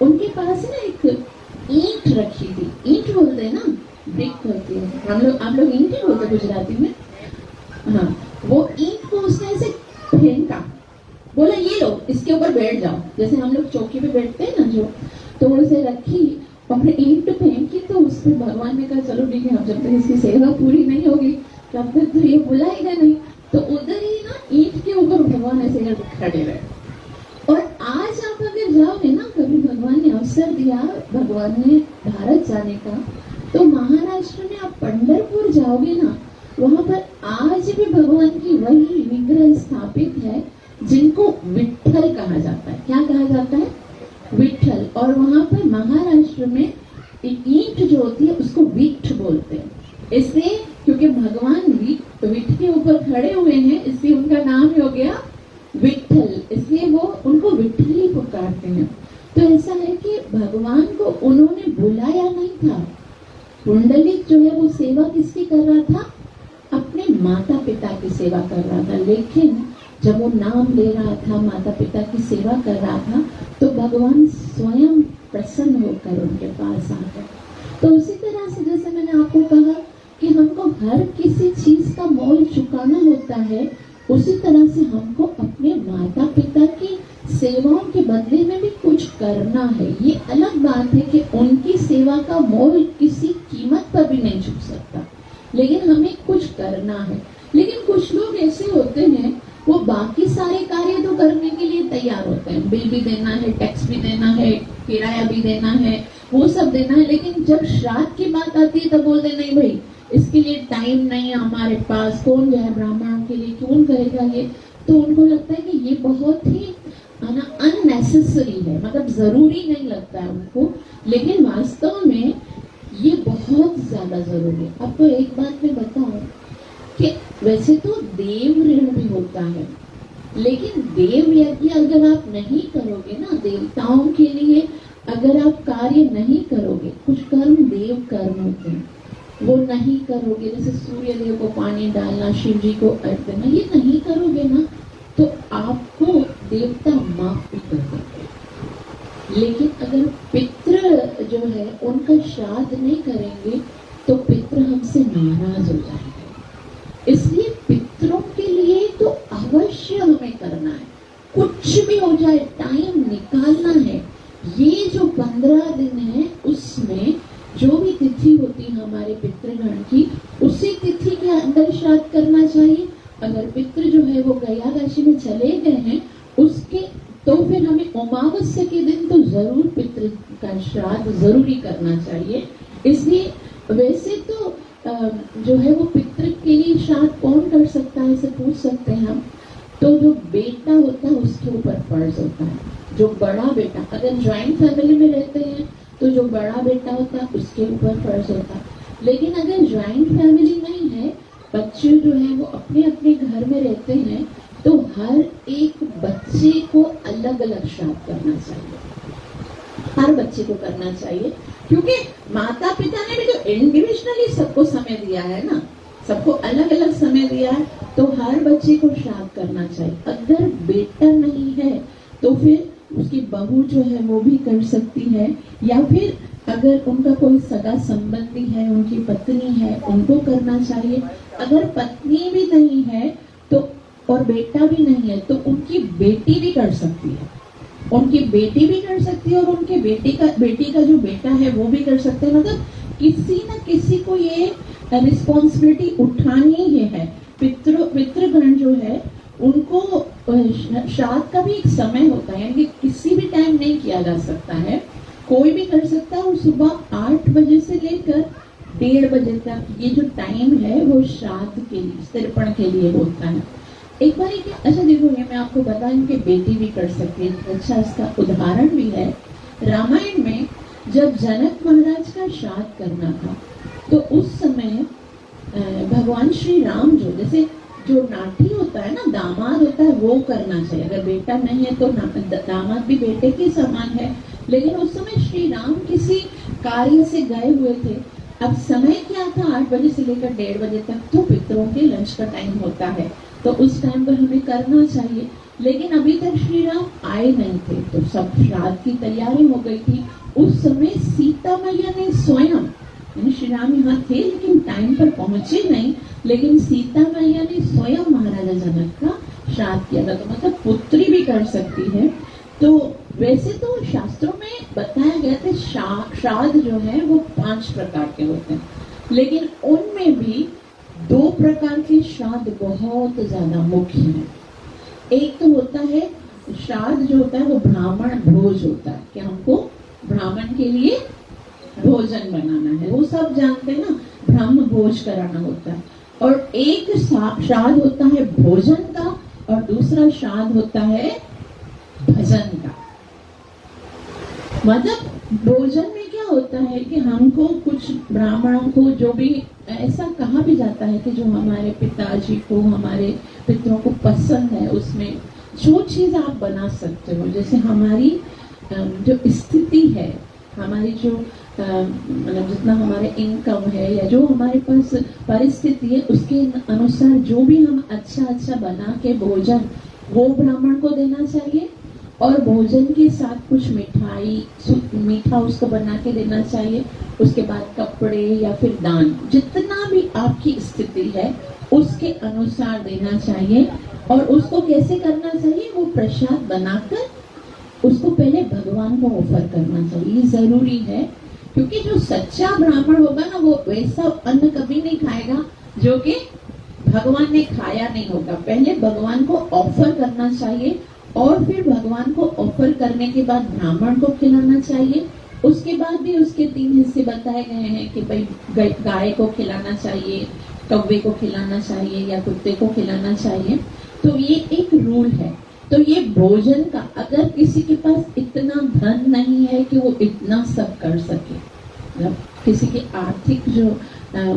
उनके पास ना एक ईंट रखी थी, ईंट बोलते हैं ना, ब्रिक होती है, आप लोग ईंट ही बोलते गुजराती में, हाँ, वो ईंट को उसने ऐसे फेंका, बोला ये लो इसके ऊपर बैठ जाओ, जैसे हम लोग चौकी पे बैठते हैं ना जो, तो उसे रखी और ईंट फेंकी। तो उस पर भगवान ने कहा चलो ठीक है, अब जब तक इसकी सेवा पूरी नहीं होगी तब तक तो ये बुलाएगा नहीं। तो उधर ही ना ईंट के ऊपर भगवान ऐसे खड़े रहे। और आज आप अगर जाओगे ना, कभी भगवान ने अवसर दिया, भगवान ने भारत जाने का, तो महाराष्ट्र में आप पंढरपुर जाओगे ना, वहां पर आज भी भगवान की वही विग्रह स्थापित है जिनको विठ्ठल कहा जाता है। क्या कहा जाता है? विठ्ठल। और वहां पर महाराष्ट्र में ईंट जो होती है उसको विठ बोलते हैं, इसलिए क्योंकि भगवान विठ के ऊपर खड़े हुए हैं, इसलिए उनका नाम हो गया विठ्ठल, इसलिए वो उनको विठ्ठल ही पुकारते हैं। तो ऐसा है कि भगवान को उन्होंने बुलाया नहीं था। पुंडलिक जो है वो सेवा किसकी कर रहा था? माता पिता की सेवा कर रहा था, लेकिन जब वो नाम ले रहा था, माता पिता की सेवा कर रहा था, तो भगवान स्वयं प्रसन्न होकर उनके पास आ गए। तो उसी तरह से जैसे मैंने आपको कहा कि हमको हर किसी चीज का मोल चुकाना होता है, उसी तरह से हमको अपने माता पिता की सेवाओं के बदले में भी कुछ करना है। ये अलग बात है कि उनकी सेवा का मोल किसी कीमत पर भी नहीं चुक सकता, लेकिन हमें कुछ करना है। लेकिन कुछ लोग ऐसे होते हैं, वो बाकी सारे कार्य तो करने के लिए तैयार होते हैं, बिल भी देना है, टैक्स भी देना है, किराया भी देना है, वो सब देना है, लेकिन जब श्राद्ध की बात आती है तब बोलते नहीं भाई इसके लिए टाइम नहीं है हमारे पास, कौन जाए ब्राह्मणों के लिए, कौन करेगा ये। तो उनको लगता है कि ये बहुत ही अननेसेसरी है, मतलब जरूरी नहीं लगता है उनको, लेकिन वास्तव में ये बहुत ज्यादा जरूरी है। आपको एक बात मैं बताऊं कि वैसे तो देव ऋण भी होता है, लेकिन देव यज्ञ अगर आप नहीं करोगे ना, देवताओं के लिए अगर आप कार्य नहीं करोगे, कुछ कर्म देव कर्म होते हैं, वो नहीं करोगे, जैसे सूर्य देव को पानी डालना, शिव जी को अर्घ देना, ये नहीं करोगे ना तो आपको देवता माफ भी कर देंगे। लेकिन अगर पितृ जो है उनका श्राद्ध नहीं करेंगे तो पितृ हमसे नाराज हो जाएंगे। इसलिए पितरों के लिए तो अवश्य हमें करना है, कुछ भी हो जाए टाइम निकालना है। ये जो 15 दिन है उसमें जो भी तिथि होती है हमारे पितृगण की, उसी तिथि के अंदर श्राद्ध करना चाहिए। अगर पितृ जो है वो गया राशि में चले गए हैं उसके, तो फिर हमें अमावस्या के दिन तो जरूर पितृ का श्राद्ध जरूरी करना चाहिए। इसलिए वैसे तो जो है वो पितृ के लिए श्राद्ध कौन कर सकता है इसे पूछ सकते हैं हम। तो जो बेटा होता है उसके ऊपर फर्ज होता है, जो बड़ा बेटा, अगर ज्वाइंट फैमिली में रहते हैं तो जो बड़ा बेटा होता है उसके ऊपर फर्ज होता है। लेकिन अगर ज्वाइंट फैमिली नहीं है, बच्चे जो है वो अपने अपने घर में रहते हैं, तो हर एक बच्चे को अलग अलग श्राद्ध करना चाहिए, हर बच्चे को करना चाहिए, क्योंकि माता पिता ने भी तो इंडिविजुअली सबको समय दिया है ना, सबको अलग अलग समय दिया है, तो हर बच्चे को श्राद्ध करना चाहिए। अगर बेटा नहीं है तो फिर उसकी बहू जो है वो भी कर सकती है, या फिर अगर उनका कोई सगा संबंधी है, उनकी पत्नी है, उनको करना चाहिए। अगर पत्नी भी नहीं है तो और बेटा भी नहीं है तो उनकी बेटी भी कर सकती है, उनकी बेटी भी कर सकती है, और उनके बेटी का जो बेटा है वो भी कर सकते हैं। मतलब किसी न किसी को ये रिस्पॉन्सिबिलिटी उठानी ही है। पितृगण जो है उनको श्राद्ध का भी एक समय होता है, यानी किसी भी टाइम नहीं किया जा सकता है, कोई भी कर सकता है। और सुबह 8 बजे से लेकर 1:30 बजे तक ये जो टाइम है वो श्राद्ध के लिए, तर्पण के लिए होता है। एक बार अच्छा देखो, ये मैं आपको बताऊं कि बेटी भी कर सकती है। अच्छा, इसका उदाहरण भी है रामायण में। जब जनक महाराज का श्राद्ध करना था तो उस समय भगवान श्री राम जैसे जो नाती होता है ना, दामाद होता है, वो करना चाहिए। अगर बेटा नहीं है तो दामाद भी बेटे के समान है। लेकिन उस समय श्री राम किसी कार्य से गए हुए थे। अब समय क्या था, 8 बजे से लेकर 1:30 बजे तक तो पितरों के लंच का टाइम होता है, तो उस टाइम पर हमें करना चाहिए। लेकिन अभी तक श्री राम आए नहीं थे, तो सब श्राद्ध की तैयारी हो गई थी। उस समय सीता मैया ने स्वयं, श्री राम यहाँ थे लेकिन टाइम पर पहुंचे नहीं, लेकिन सीता मैया ने स्वयं महाराजा जनक का श्राद्ध किया था। तो मतलब पुत्री भी कर सकती है। तो वैसे तो शास्त्रों में बताया गया था श्राद्ध जो है वो 5 प्रकार के होते हैं, लेकिन उनमें भी 2 प्रकार के श्राद्ध बहुत ज्यादा मुख्य हैं। एक तो होता है श्राद्ध जो होता है वो ब्राह्मण भोज होता है, कि हमको ब्राह्मण के लिए भोजन बनाना है, वो सब जानते हैं ना, ब्राह्मण भोज कराना होता है। और एक श्राद्ध होता है भोजन का, और दूसरा श्राद्ध होता है भजन का। मतलब भोजन में क्या होता है कि हमको कुछ ब्राह्मणों को, जो भी ऐसा कहा भी जाता है कि जो हमारे पिताजी को, हमारे पितरों को पसंद है, उसमें जो चीज आप बना सकते हो। जैसे हमारी जो स्थिति है, हमारी जो मतलब जितना हमारे इनकम है या जो हमारे पास परिस्थिति है उसके अनुसार जो भी हम अच्छा बना के भोजन वो ब्राह्मण को देना चाहिए, और भोजन के साथ कुछ मिठाई मीठा उसको बना के देना चाहिए। उसके बाद कपड़े या फिर दान, जितना भी आपकी स्थिति है उसके अनुसार देना चाहिए। और उसको कैसे करना चाहिए, वो प्रसाद बनाकर उसको पहले भगवान को ऑफर करना चाहिए, जरूरी है। क्योंकि जो सच्चा ब्राह्मण होगा ना, वो वैसा अन्न कभी नहीं खाएगा जो कि भगवान ने खाया नहीं होगा। पहले भगवान को ऑफर करना चाहिए, और फिर भगवान को ऑफर करने के बाद ब्राह्मण को खिलाना चाहिए। उसके बाद भी उसके 3 हिस्से बताए गए हैं कि भाई गाय को खिलाना चाहिए, कौवे को खिलाना चाहिए या कुत्ते को खिलाना चाहिए। तो ये एक रूल है। तो ये भोजन का, अगर किसी के पास इतना धन नहीं है कि वो इतना सब कर सके, मतलब किसी की आर्थिक जो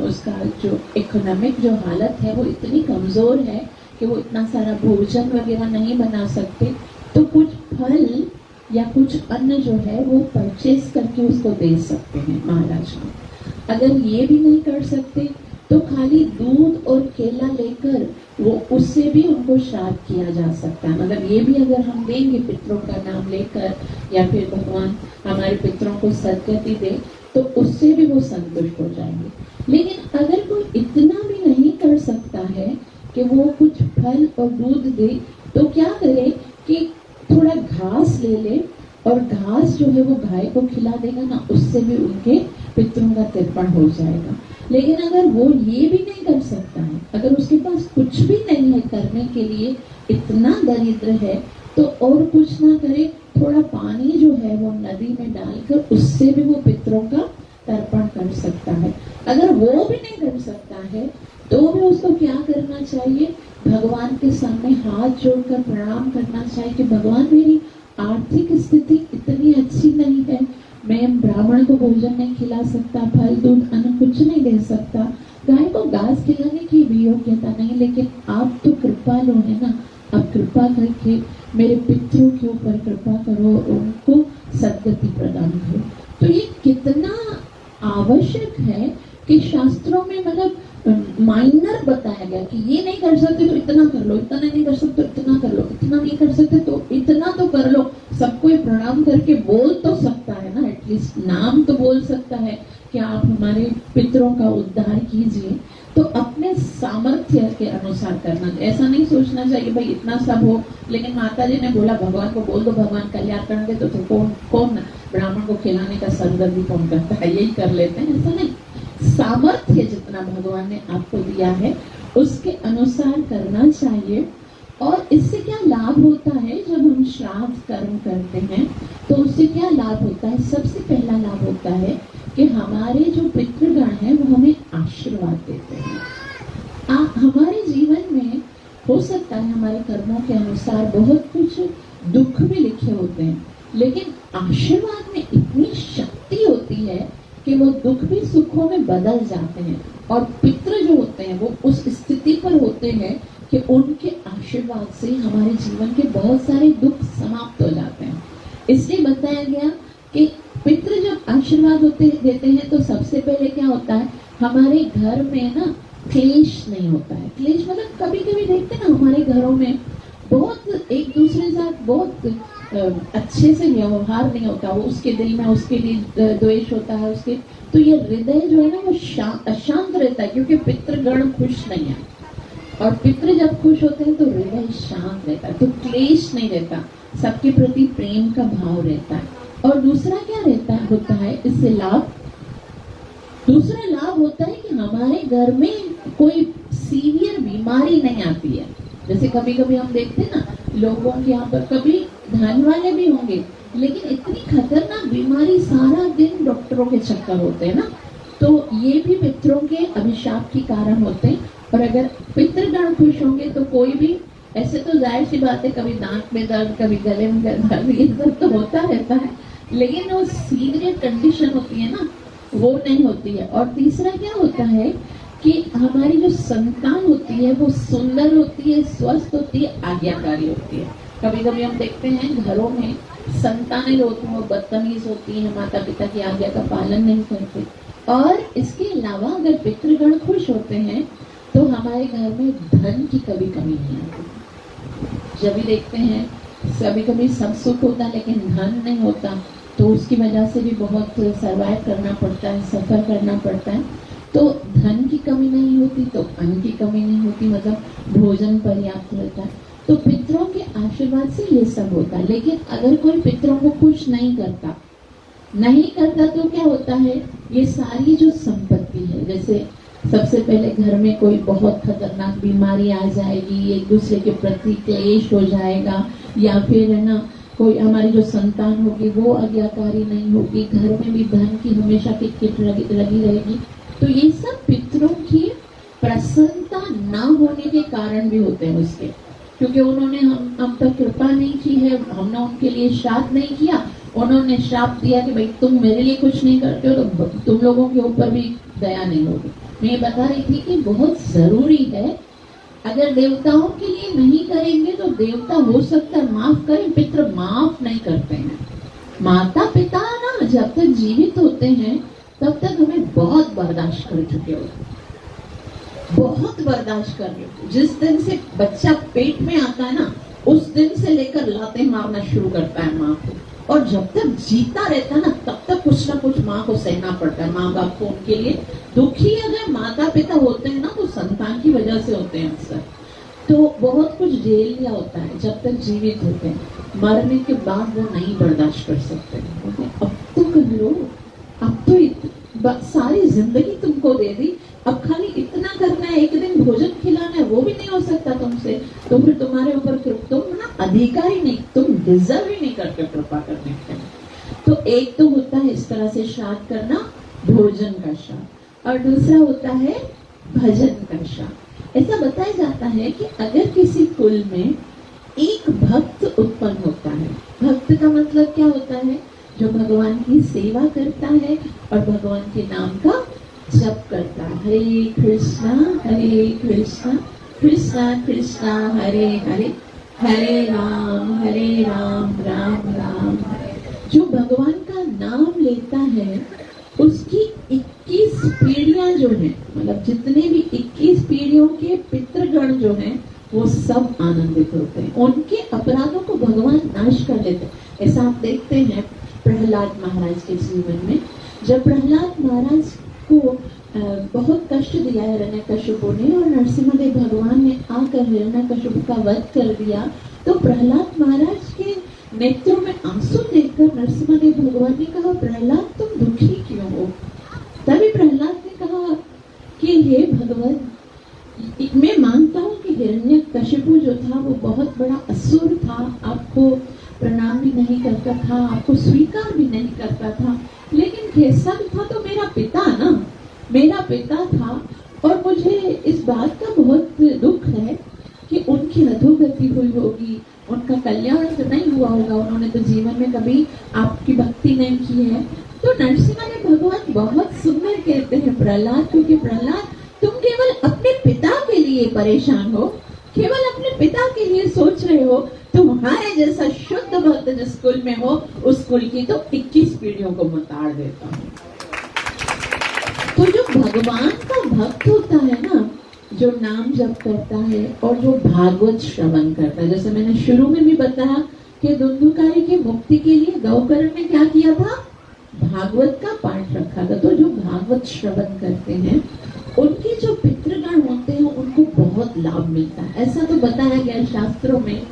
उसका जो इकोनॉमिक जो हालत है वो इतनी कमजोर है कि वो इतना सारा भोजन वगैरह नहीं बना सकते, तो कुछ फल या कुछ अन्न जो है वो परचेज करके उसको दे सकते हैं महाराज को। अगर ये भी नहीं कर सकते तो खाली दूध और केला लेकर वो उससे भी उनको श्राद्ध किया जा सकता है। मतलब ये भी अगर हम देंगे पितरों का नाम लेकर, या फिर भगवान हमारे पितरों को सद्गति दे, तो उससे भी वो संतुष्ट हो जाएंगे। लेकिन अगर कोई इतना भी नहीं कर सकता है कि वो कुछ फल और दूध दे, तो क्या करे कि थोड़ा घास ले ले, और घास जो है वो गाय को खिला देगा ना, उससे भी उनके पितरों का तर्पण हो जाएगा। लेकिन अगर वो ये भी नहीं कर सकता है, अगर उसके पास कुछ भी नहीं है करने के लिए, इतना दरिद्र है, तो और कुछ ना करे, थोड़ा पानी जो है वो नदी में डालकर उससे भी वो पितरों का तर्पण कर सकता है। अगर वो भी नहीं कर सकता है तो भी उसको क्या करना चाहिए, भगवान के सामने हाथ जोड़कर प्रणाम करना चाहिए कि भगवान मेरी आर्थिक स्थिति इतनी अच्छी नहीं है, मैं ब्राह्मण को भोजन नहीं खिला सकता, फल दूध अन्न कुछ नहीं दे सकता, गाय को घास खिलाने की भी योग्यता नहीं, लेकिन आप तो कृपालु है ना, आप कृपा करके मेरे पितरों के ऊपर कृपा करो, उनको सद्गति प्रदान करो। तो ये कितना आवश्यक है कि शास्त्रों में मतलब माइनर बताया गया कि ये नहीं कर सकते तो इतना कर लो, इतना नहीं कर सकते तो इतना कर लो, इतना नहीं कर सकते तो इतना तो कर लो। सबको प्रणाम करके बोल तो सकता है ना, एटलीस्ट नाम तो बोल सकता है कि आप हमारे पितरों का उद्धार कीजिए। तो अपने सामर्थ्य के अनुसार करना, ऐसा नहीं सोचना चाहिए भाई इतना सब हो, लेकिन माता जी ने बोला भगवान को बोल दो, भगवान कल्याण करेंगे, तो कौन ब्राह्मण को खिलाने का सरदर्दी कौन करता है, यही कर लेते हैं। ऐसा नहीं, सामर्थ्य जितना भगवान ने आपको दिया है उसके अनुसार करना चाहिए। और इससे क्या लाभ होता है, जब हम श्राद्ध कर्म करते हैं तो उससे क्या लाभ होता है, सबसे पहला लाभ होता है कि हमारे जो पितृगण हैं वो हमें आशीर्वाद देते हैं। हमारे जीवन में हो सकता है हमारे कर्मों के अनुसार बहुत कुछ दुख भी लिखे होते हैं, लेकिन आशीर्वाद में इतनी शक्ति होती है कि वो दुख भी सुखों में बदल जाते हैं। और पितृ जो होते हैं वो उस स्थिति पर होते हैं कि उनके आशीर्वाद से हमारे जीवन के बहुत सारे दुख समाप्त हो जाते हैं। इसलिए बताया गया कि पितृ जब आशीर्वाद देते हैं तो सबसे पहले क्या होता है, हमारे घर में ना क्लेश नहीं होता है। क्लेश मतलब कभी कभी देखते हैं ना हमारे घरों में बहुत एक दूसरे साथ बहुत अच्छे से व्यवहार नहीं होता, वो उसके दिल में उसके लिए द्वेष होता है उसके, तो ये हृदय जो है ना वो अशांत रहता है, क्योंकि पितृगण खुश नहीं है। और पितृ जब खुश होते हैं तो हृदय शांत रहता है, तो क्लेश नहीं रहता, सबके प्रति प्रेम का भाव रहता है। और दूसरा क्या होता है इससे लाभ, दूसरा लाभ होता है कि हमारे घर में कोई सीवियर बीमारी नहीं आती है। जैसे कभी कभी हम देखते हैं ना लोगों के यहाँ पर, कभी धन वाले भी होंगे लेकिन इतनी खतरनाक बीमारी, सारा दिन डॉक्टरों के चक्कर होते हैं ना, तो ये भी पितरों के अभिशाप के कारण होते हैं। और अगर पितृगण खुश होंगे तो कोई भी, ऐसे तो जाहिर सी बात है कभी दांत में दर्द, कभी गले में दर्द, ये सब तो होता रहता है, लेकिन वो सीवियर कंडीशन होती है ना वो नहीं होती है। और तीसरा क्या होता है कि हमारी जो संतान होती है वो सुंदर होती है, स्वस्थ होती है, आज्ञाकारी होती है। कभी कभी हम देखते हैं घरों में संतानें जो होती हैं वो बदतमीज होती हैं, माता पिता की आज्ञा का पालन नहीं करते। और इसके अलावा अगर पितृगण खुश होते हैं तो हमारे घर में धन की कभी कमी नहीं आती। जब भी देखते हैं कभी कभी सब सुख होता है लेकिन धन नहीं होता, तो उसकी वजह से भी बहुत सर्वाइव करना पड़ता है, सफर करना पड़ता है। तो धन की कमी नहीं होती तो अन्न की कमी नहीं होती, मतलब भोजन पर्याप्त रहता है। तो पितरों के आशीर्वाद से ये सब होता है। लेकिन अगर कोई पितरों को खुश नहीं करता तो क्या होता है, ये सारी जो संपत्ति है, जैसे सबसे पहले घर में कोई बहुत खतरनाक बीमारी आ जाएगी, एक दूसरे के प्रति क्लेश हो जाएगा, या फिर है ना कोई हमारी जो संतान होगी वो आज्ञाकारी नहीं होगी, घर में भी धन की हमेशा किटकिट लगी रहेगी। तो ये सब पितरों की प्रसन्नता ना होने के कारण भी होते हैं उसके, क्योंकि उन्होंने हम पर कृपा नहीं की है, हमने उनके लिए श्राप नहीं किया। उन्होंने श्राप दिया कि भाई तुम मेरे लिए कुछ नहीं करते हो तो तुम लोगों के ऊपर भी दया नहीं होगी। मैं ये बता रही थी कि बहुत जरूरी है, अगर देवताओं के लिए नहीं करेंगे तो देवता हो सकता है माफ करें, पितृ माफ नहीं करते हैं। माता पिता ना जब तक जीवित होते हैं तब तक हमें बहुत बर्दाश्त कर चुके होते, बहुत बर्दाश्त कर रहे हो। जिस दिन से बच्चा पेट में आता है ना, उस दिन से लेकर लाते मारना शुरू करता है माँ को, और जब तक जीता रहता है ना तब तक कुछ ना कुछ माँ को सहना पड़ता है। माँ बाप को उनके लिए दुखी अगर माता पिता होते हैं ना तो संतान की वजह से होते हैं अक्सर, तो बहुत कुछ झेल लिया होता है जब तक जीवित होते हैं। मरने के बाद वो नहीं बर्दाश्त कर सकते, अब तो कर लो, अब तो सारी जिंदगी तुमको दे दी, अब खाली इतना करना है, एक दिन भोजन खिलाना है, वो भी नहीं हो सकता तुमसे, तो फिर तुम्हारे ऊपर तुम ना अधिकारी नहीं, तुम डिजर्व ही नहीं करते कृपा करने के। तो एक तो होता है इस तरह से श्राद्ध करना, भोजन का श्राद्ध, और दूसरा होता है भजन का श्राद्ध। ऐसा बताया जाता है कि अगर किसी कुल में एक भक्त उत्पन्न होता है, भक्त का मतलब क्या होता है, जो भगवान की सेवा करता है और भगवान के नाम का जप करता है, हरे कृष्णा कृष्णा कृष्णा हरे हरे, हरे राम राम राम हरे। जो भगवान का नाम लेता है उसकी 21 पीढ़ियां जो हैं, मतलब जितने भी 21 पीढ़ियों के पितृगण जो हैं वो सब आनंदित होते हैं, उनके अपराधों को भगवान नाश कर लेते हैं। ऐसा आप देखते हैं प्रहलाद महाराज के जीवन में, जब प्रहलाद महाराज को बहुत कष्ट दिया हिरण्यकश्यपु ने और नरसिम्हदेव भगवान ने आकर हिरण्यकश्यपु का वध कर दिया, तो प्रहलाद महाराज के नेत्रों में आंसू देखकर नरसिम्हदेव भगवान ने कहा, प्रहलाद तुम दुखी क्यों हो? तभी प्रहलाद ने कहा कि हे भगवान, मैं मानता हूँ कि हिरण्यकश्यपु जो था वो बहुत बड़ा असुर था, आपको प्रणाम भी नहीं करता था, आपको स्वीकार भी नहीं करता था, लेकिन कैसा भी था तो मेरा पिता ना, मेरा पिता था, और मुझे इस बात का बहुत दुख है कि उनकी अधोगति हुई होगी, उनका कल्याण तो नहीं हुआ होगा, उन्होंने तो जीवन में कभी आपकी भक्ति नहीं की है। तो नरसिम्हा भगवान बहुत सुंदर कहते हैं प्रहलाद, क्योंकि प्रहलाद तुम केवल अपने पिता के लिए परेशान हो, केवल अपने पिता के लिए सोच रहे हो, तुम्हारे जैसा शुद्ध भक्त जिस कुल में हो उस कुल की तो 21 पीढ़ियों को मुताड़ देता हूँ। तो जो भगवान का भक्त होता है ना, जो नाम जप करता है और जो भागवत श्रवण करता है, जैसे मैंने शुरू में भी बताया कि धुंधुकारी की मुक्ति के लिए गौकर्ण ने क्या किया था, भागवत का पाठ रखा था। तो जो भागवत श्रवण करते हैं उनके जो पितृगण होते हैं उनको बहुत लाभ मिलता है। ऐसा तो बताया गया शास्त्रों में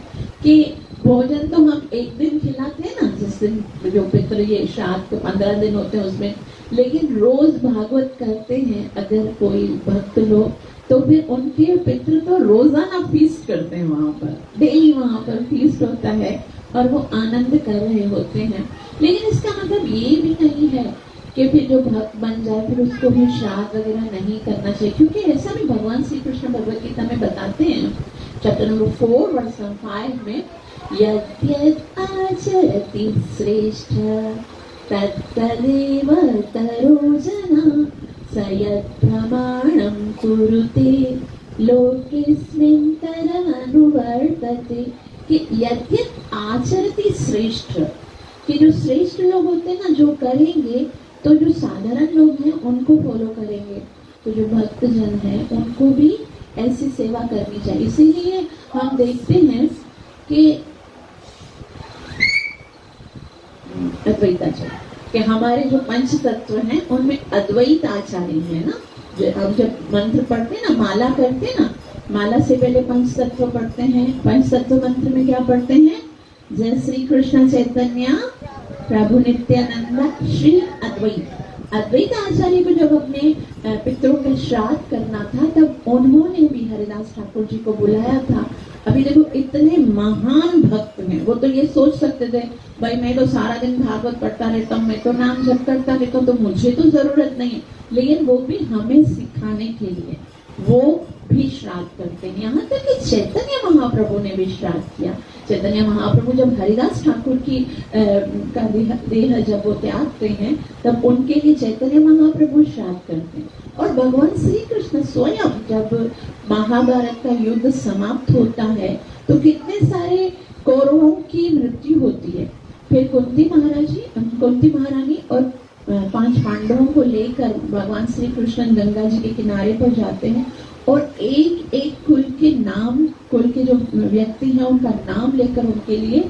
कि भोजन तो हम एक दिन खिलाते हैं ना, जिस दिन जो पितृ ये श्राद्ध तो 15 दिन होते हैं उसमें, लेकिन रोज भागवत करते हैं अगर कोई भक्त लोग, तो फिर उनके पितृ तो रोजाना फीस्ट करते हैं, वहां पर डेली वहां पर फीस्ट होता है और वो आनंद कर रहे होते हैं। लेकिन इसका मतलब ये भी नहीं है कि फिर जो भक्त बन जाए फिर उसको भी श्राद्ध वगैरह नहीं करना चाहिए, क्योंकि ऐसा भी भगवान श्री कृष्ण भगवद गीता में बताते हैं, चैप्टर नंबर 4 वर्स 5 में, यद्यद् आचरति श्रेष्ठ तत्तदेव तरो जना स यत् प्रमाणं कुरुते लोकेऽस्मिन् तरमनुवर्तते कि यज्ञ आचरति श्रेष्ठ, कि जो श्रेष्ठ लोग होते हैं ना, जो करेंगे तो जो साधारण लोग हैं उनको फॉलो करेंगे, तो जो भक्त जन हैं उनको भी ऐसी सेवा करनी चाहिए। इसीलिए हम देखते हैं कि अद्वैताचार्य कि हमारे जो पंच तत्व हैं उनमें अद्वैत आचार्य है ना। हम जब मंत्र पढ़ते हैं ना, माला करते हैं ना, माला से पहले पंच तत्व पढ़ते हैं। पंच तत्व मंत्र में क्या पढ़ते हैं? जय श्री कृष्ण चैतन्य प्रभु नित्यानंद श्री अद्वैत। अद्वैत आचार्य को जब अपने पितरों का श्राद्ध करना था तब उन्होंने भी हरिदास ठाकुर जी को बुलाया था। अभी देखो इतने महान भक्त हैं, वो तो ये सोच सकते थे भाई मैं तो सारा दिन भागवत पढ़ता रहता हूँ, मैं तो नाम जप करता रहता हूँ, तो मुझे तो जरूरत नहीं है। लेकिन वो भी हमें सिखाने के लिए वो भी श्राद्ध करते हैं। यहाँ तक कि चैतन्य महाप्रभु ने भी श्राद्ध किया। चैतन्य महाप्रभु जब हरिदास ठाकुर की का देह जब वो त्यागते हैं तब उनके लिए चैतन्य महाप्रभु श्राद्ध करते हैं। और भगवान श्री कृष्ण स्वयं जब महाभारत का युद्ध समाप्त होता है तो कितने सारे कौरवों की मृत्यु होती है। फिर कुंती महारानी और 5 पांडवों को लेकर भगवान श्री कृष्ण गंगा जी के किनारे पर जाते हैं और एक एक कुल के जो व्यक्ति हैं उनका नाम लेकर उनके लिए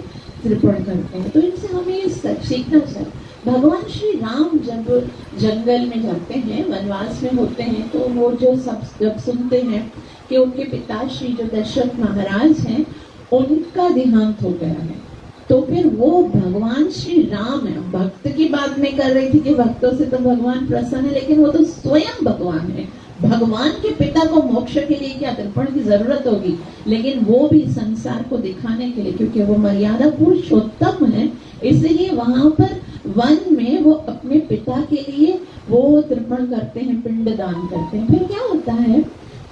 तर्पण करते हैं। तो इनसे हमें ये सीखना चाहिए। भगवान श्री राम जब जंगल में जाते हैं, वनवास में होते हैं, तो वो जो सब जब सुनते हैं कि उनके पिताश्री जो दशरथ महाराज हैं उनका देहांत हो गया है, तो फिर वो भगवान श्री राम है। भक्त की बात नहीं कर रही थी कि भक्तों से तो भगवान प्रसन्न है, लेकिन वो तो स्वयं भगवान है। भगवान के पिता को मोक्ष के लिए क्या तर्पण की जरूरत होगी, लेकिन वो भी संसार को दिखाने के लिए, क्योंकि वो मर्यादा पुरुषोत्तम है, इसलिए वहां पर वन में वो अपने पिता के लिए वो तर्पण करते हैं, पिंड दान करते हैं। फिर क्या होता है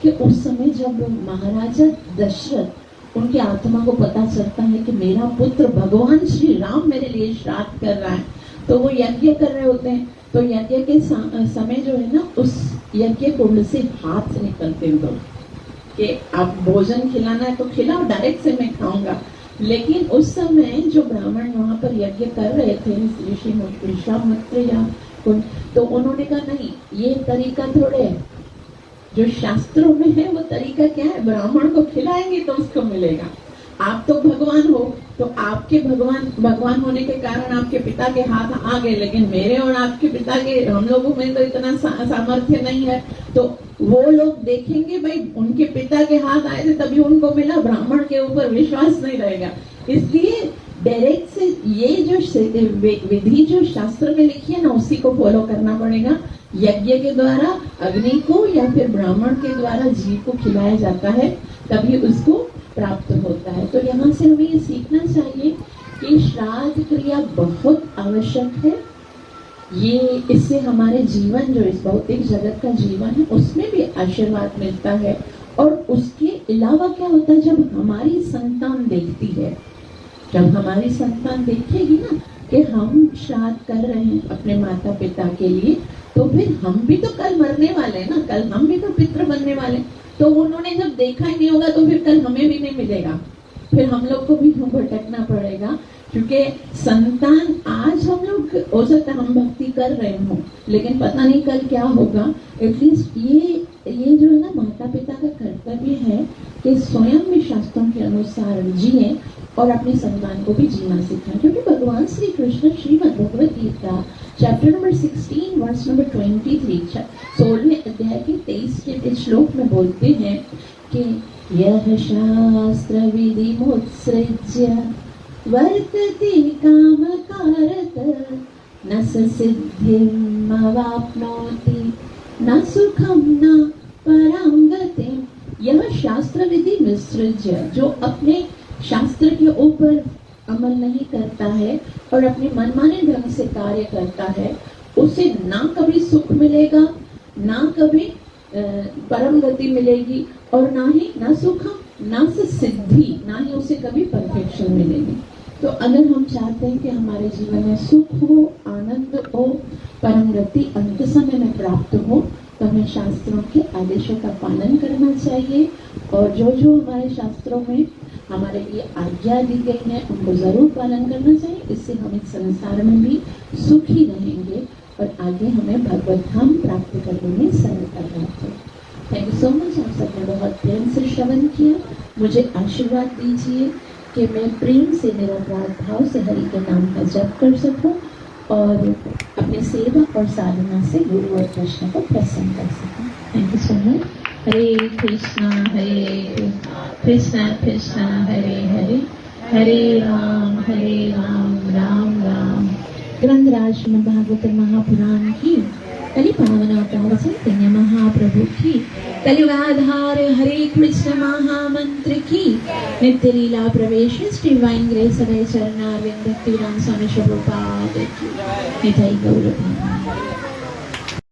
कि उस समय जब महाराजा दशरथ उनकी आत्मा को पता चलता है कि मेरा पुत्र भगवान श्री राम मेरे लिए श्राद्ध कर रहा है, तो वो यज्ञ कर रहे होते हैं। तो यज्ञ के समय जो है ना, उस यज्ञ कुंड से हाथ निकलते हैं लोग कि आप भोजन खिलाना है तो खिलाओ, डायरेक्ट से मैं खाऊंगा। लेकिन उस समय जो ब्राह्मण वहां पर यज्ञ कर रहे थे, ऋषि विश्वामित्र या तो उन्होंने कहा नहीं, ये तरीका थोड़े है, जो शास्त्रों में है वो तरीका क्या है, ब्राह्मण को खिलाएंगे तो उसको मिलेगा। आप तो भगवान हो, तो आपके भगवान होने के कारण आपके पिता के हाथ आ गए, लेकिन मेरे और आपके पिता के, हम लोगों में तो इतना सामर्थ्य नहीं है। तो वो लोग देखेंगे भाई उनके पिता के हाथ आए थे तभी उनको मिला, ब्राह्मण के ऊपर विश्वास नहीं रहेगा। इसलिए डायरेक्ट से ये जो विधि जो शास्त्र में लिखी है ना, उसी को फॉलो करना पड़ेगा। यज्ञ के द्वारा अग्नि को या फिर ब्राह्मण के द्वारा जीव को खिलाया जाता है, तभी उसको प्राप्त होता है। तो यहाँ से हमें ये सीखना चाहिए कि श्राद्ध क्रिया बहुत आवश्यक है। ये इससे हमारे जीवन जो इस भौतिक जगत का जीवन है उसमें भी आशीर्वाद मिलता है। और उसके अलावा क्या होता है, जब हमारी संतान देखती है, जब हमारी संतान देखेगी ना कि हम श्राद्ध कर रहे हैं अपने माता पिता के लिए, तो फिर हम भी तो कल मरने वाले हैं ना, कल हम भी तो पितृ बनने वाले। तो उन्होंने जब देखा ही नहीं होगा तो फिर कल हमें भी नहीं मिलेगा, फिर हम लोग को भी भटकना पड़ेगा। क्योंकि संतान आज हम लोग हो सकता है हम भक्ति कर रहे हों, लेकिन पता नहीं कल क्या होगा। एटलीस्ट ये जो है ना, माता पिता का कर्तव्य है कि स्वयं भी शास्त्रों के अनुसार जिए और अपनी संतान को भी जीना सिखाएं। क्योंकि भगवान Shri Krishna Shrimad Bhagavad Gita chapter number 16 verse number 23 16वें अध्याय के 23 श्लोक में बोलते हैं कि यह शास्त्र विधि मुत्सृज्य वर्तते कामकारत न सिद्धिम् अवाप्नोति न सुखम न परां गतिम्। यह शास्त्र विधि विसृज्य, जो अपने शास्त्र के ऊपर अमल नहीं करता है और अपने मनमाने ढंग से कार्य करता है, उसे ना कभी सुख मिलेगा, ना कभी परम गति मिलेगी, और ना ही ना सुखम ना से सिद्धि, ना ही उसे कभी परफेक्शन मिलेगी। तो अगर हम चाहते हैं कि हमारे जीवन में सुख हो, आनंद हो, परम गति अंत समय में प्राप्त हो, तो हमें शास्त्रों के आदेशों का पालन करना चाहिए। और जो जो हमारे शास्त्रों में हमारे लिए आज्ञा दी गई है उनको जरूर पालन करना चाहिए। इससे हम इस संसार में भी सुखी रहेंगे और आगे हमें भगवत धाम प्राप्त करने में सरलता प्राप्त होगी। Thank you so much. आप सबने बहुत प्रेम से श्रवण किया। मुझे आशीर्वाद दीजिए कि मैं प्रेम से निरपराध भाव से हरि के नाम का जप कर सकूं और अपनी सेवा और साधना से गुरु और कृष्ण को प्रसन्न कर सकूं। Thank you so much. Hare Krishna Krishna Krishna Hare Hare, Hare Ram Ram Ram. ग्रंथराज श्रीमद् भागवत महापुराण की, कलि पावन अवतार चैतन्य महाप्रभु की, कलियुगाधार हरे कृष्ण महामंत्र की, नित्य लीला प्रवेश श्री डिवाइन ग्रेस सदैव चरणारविंद भक्तिवेदांत स्वामी प्रभुपाद की, निताई गौर।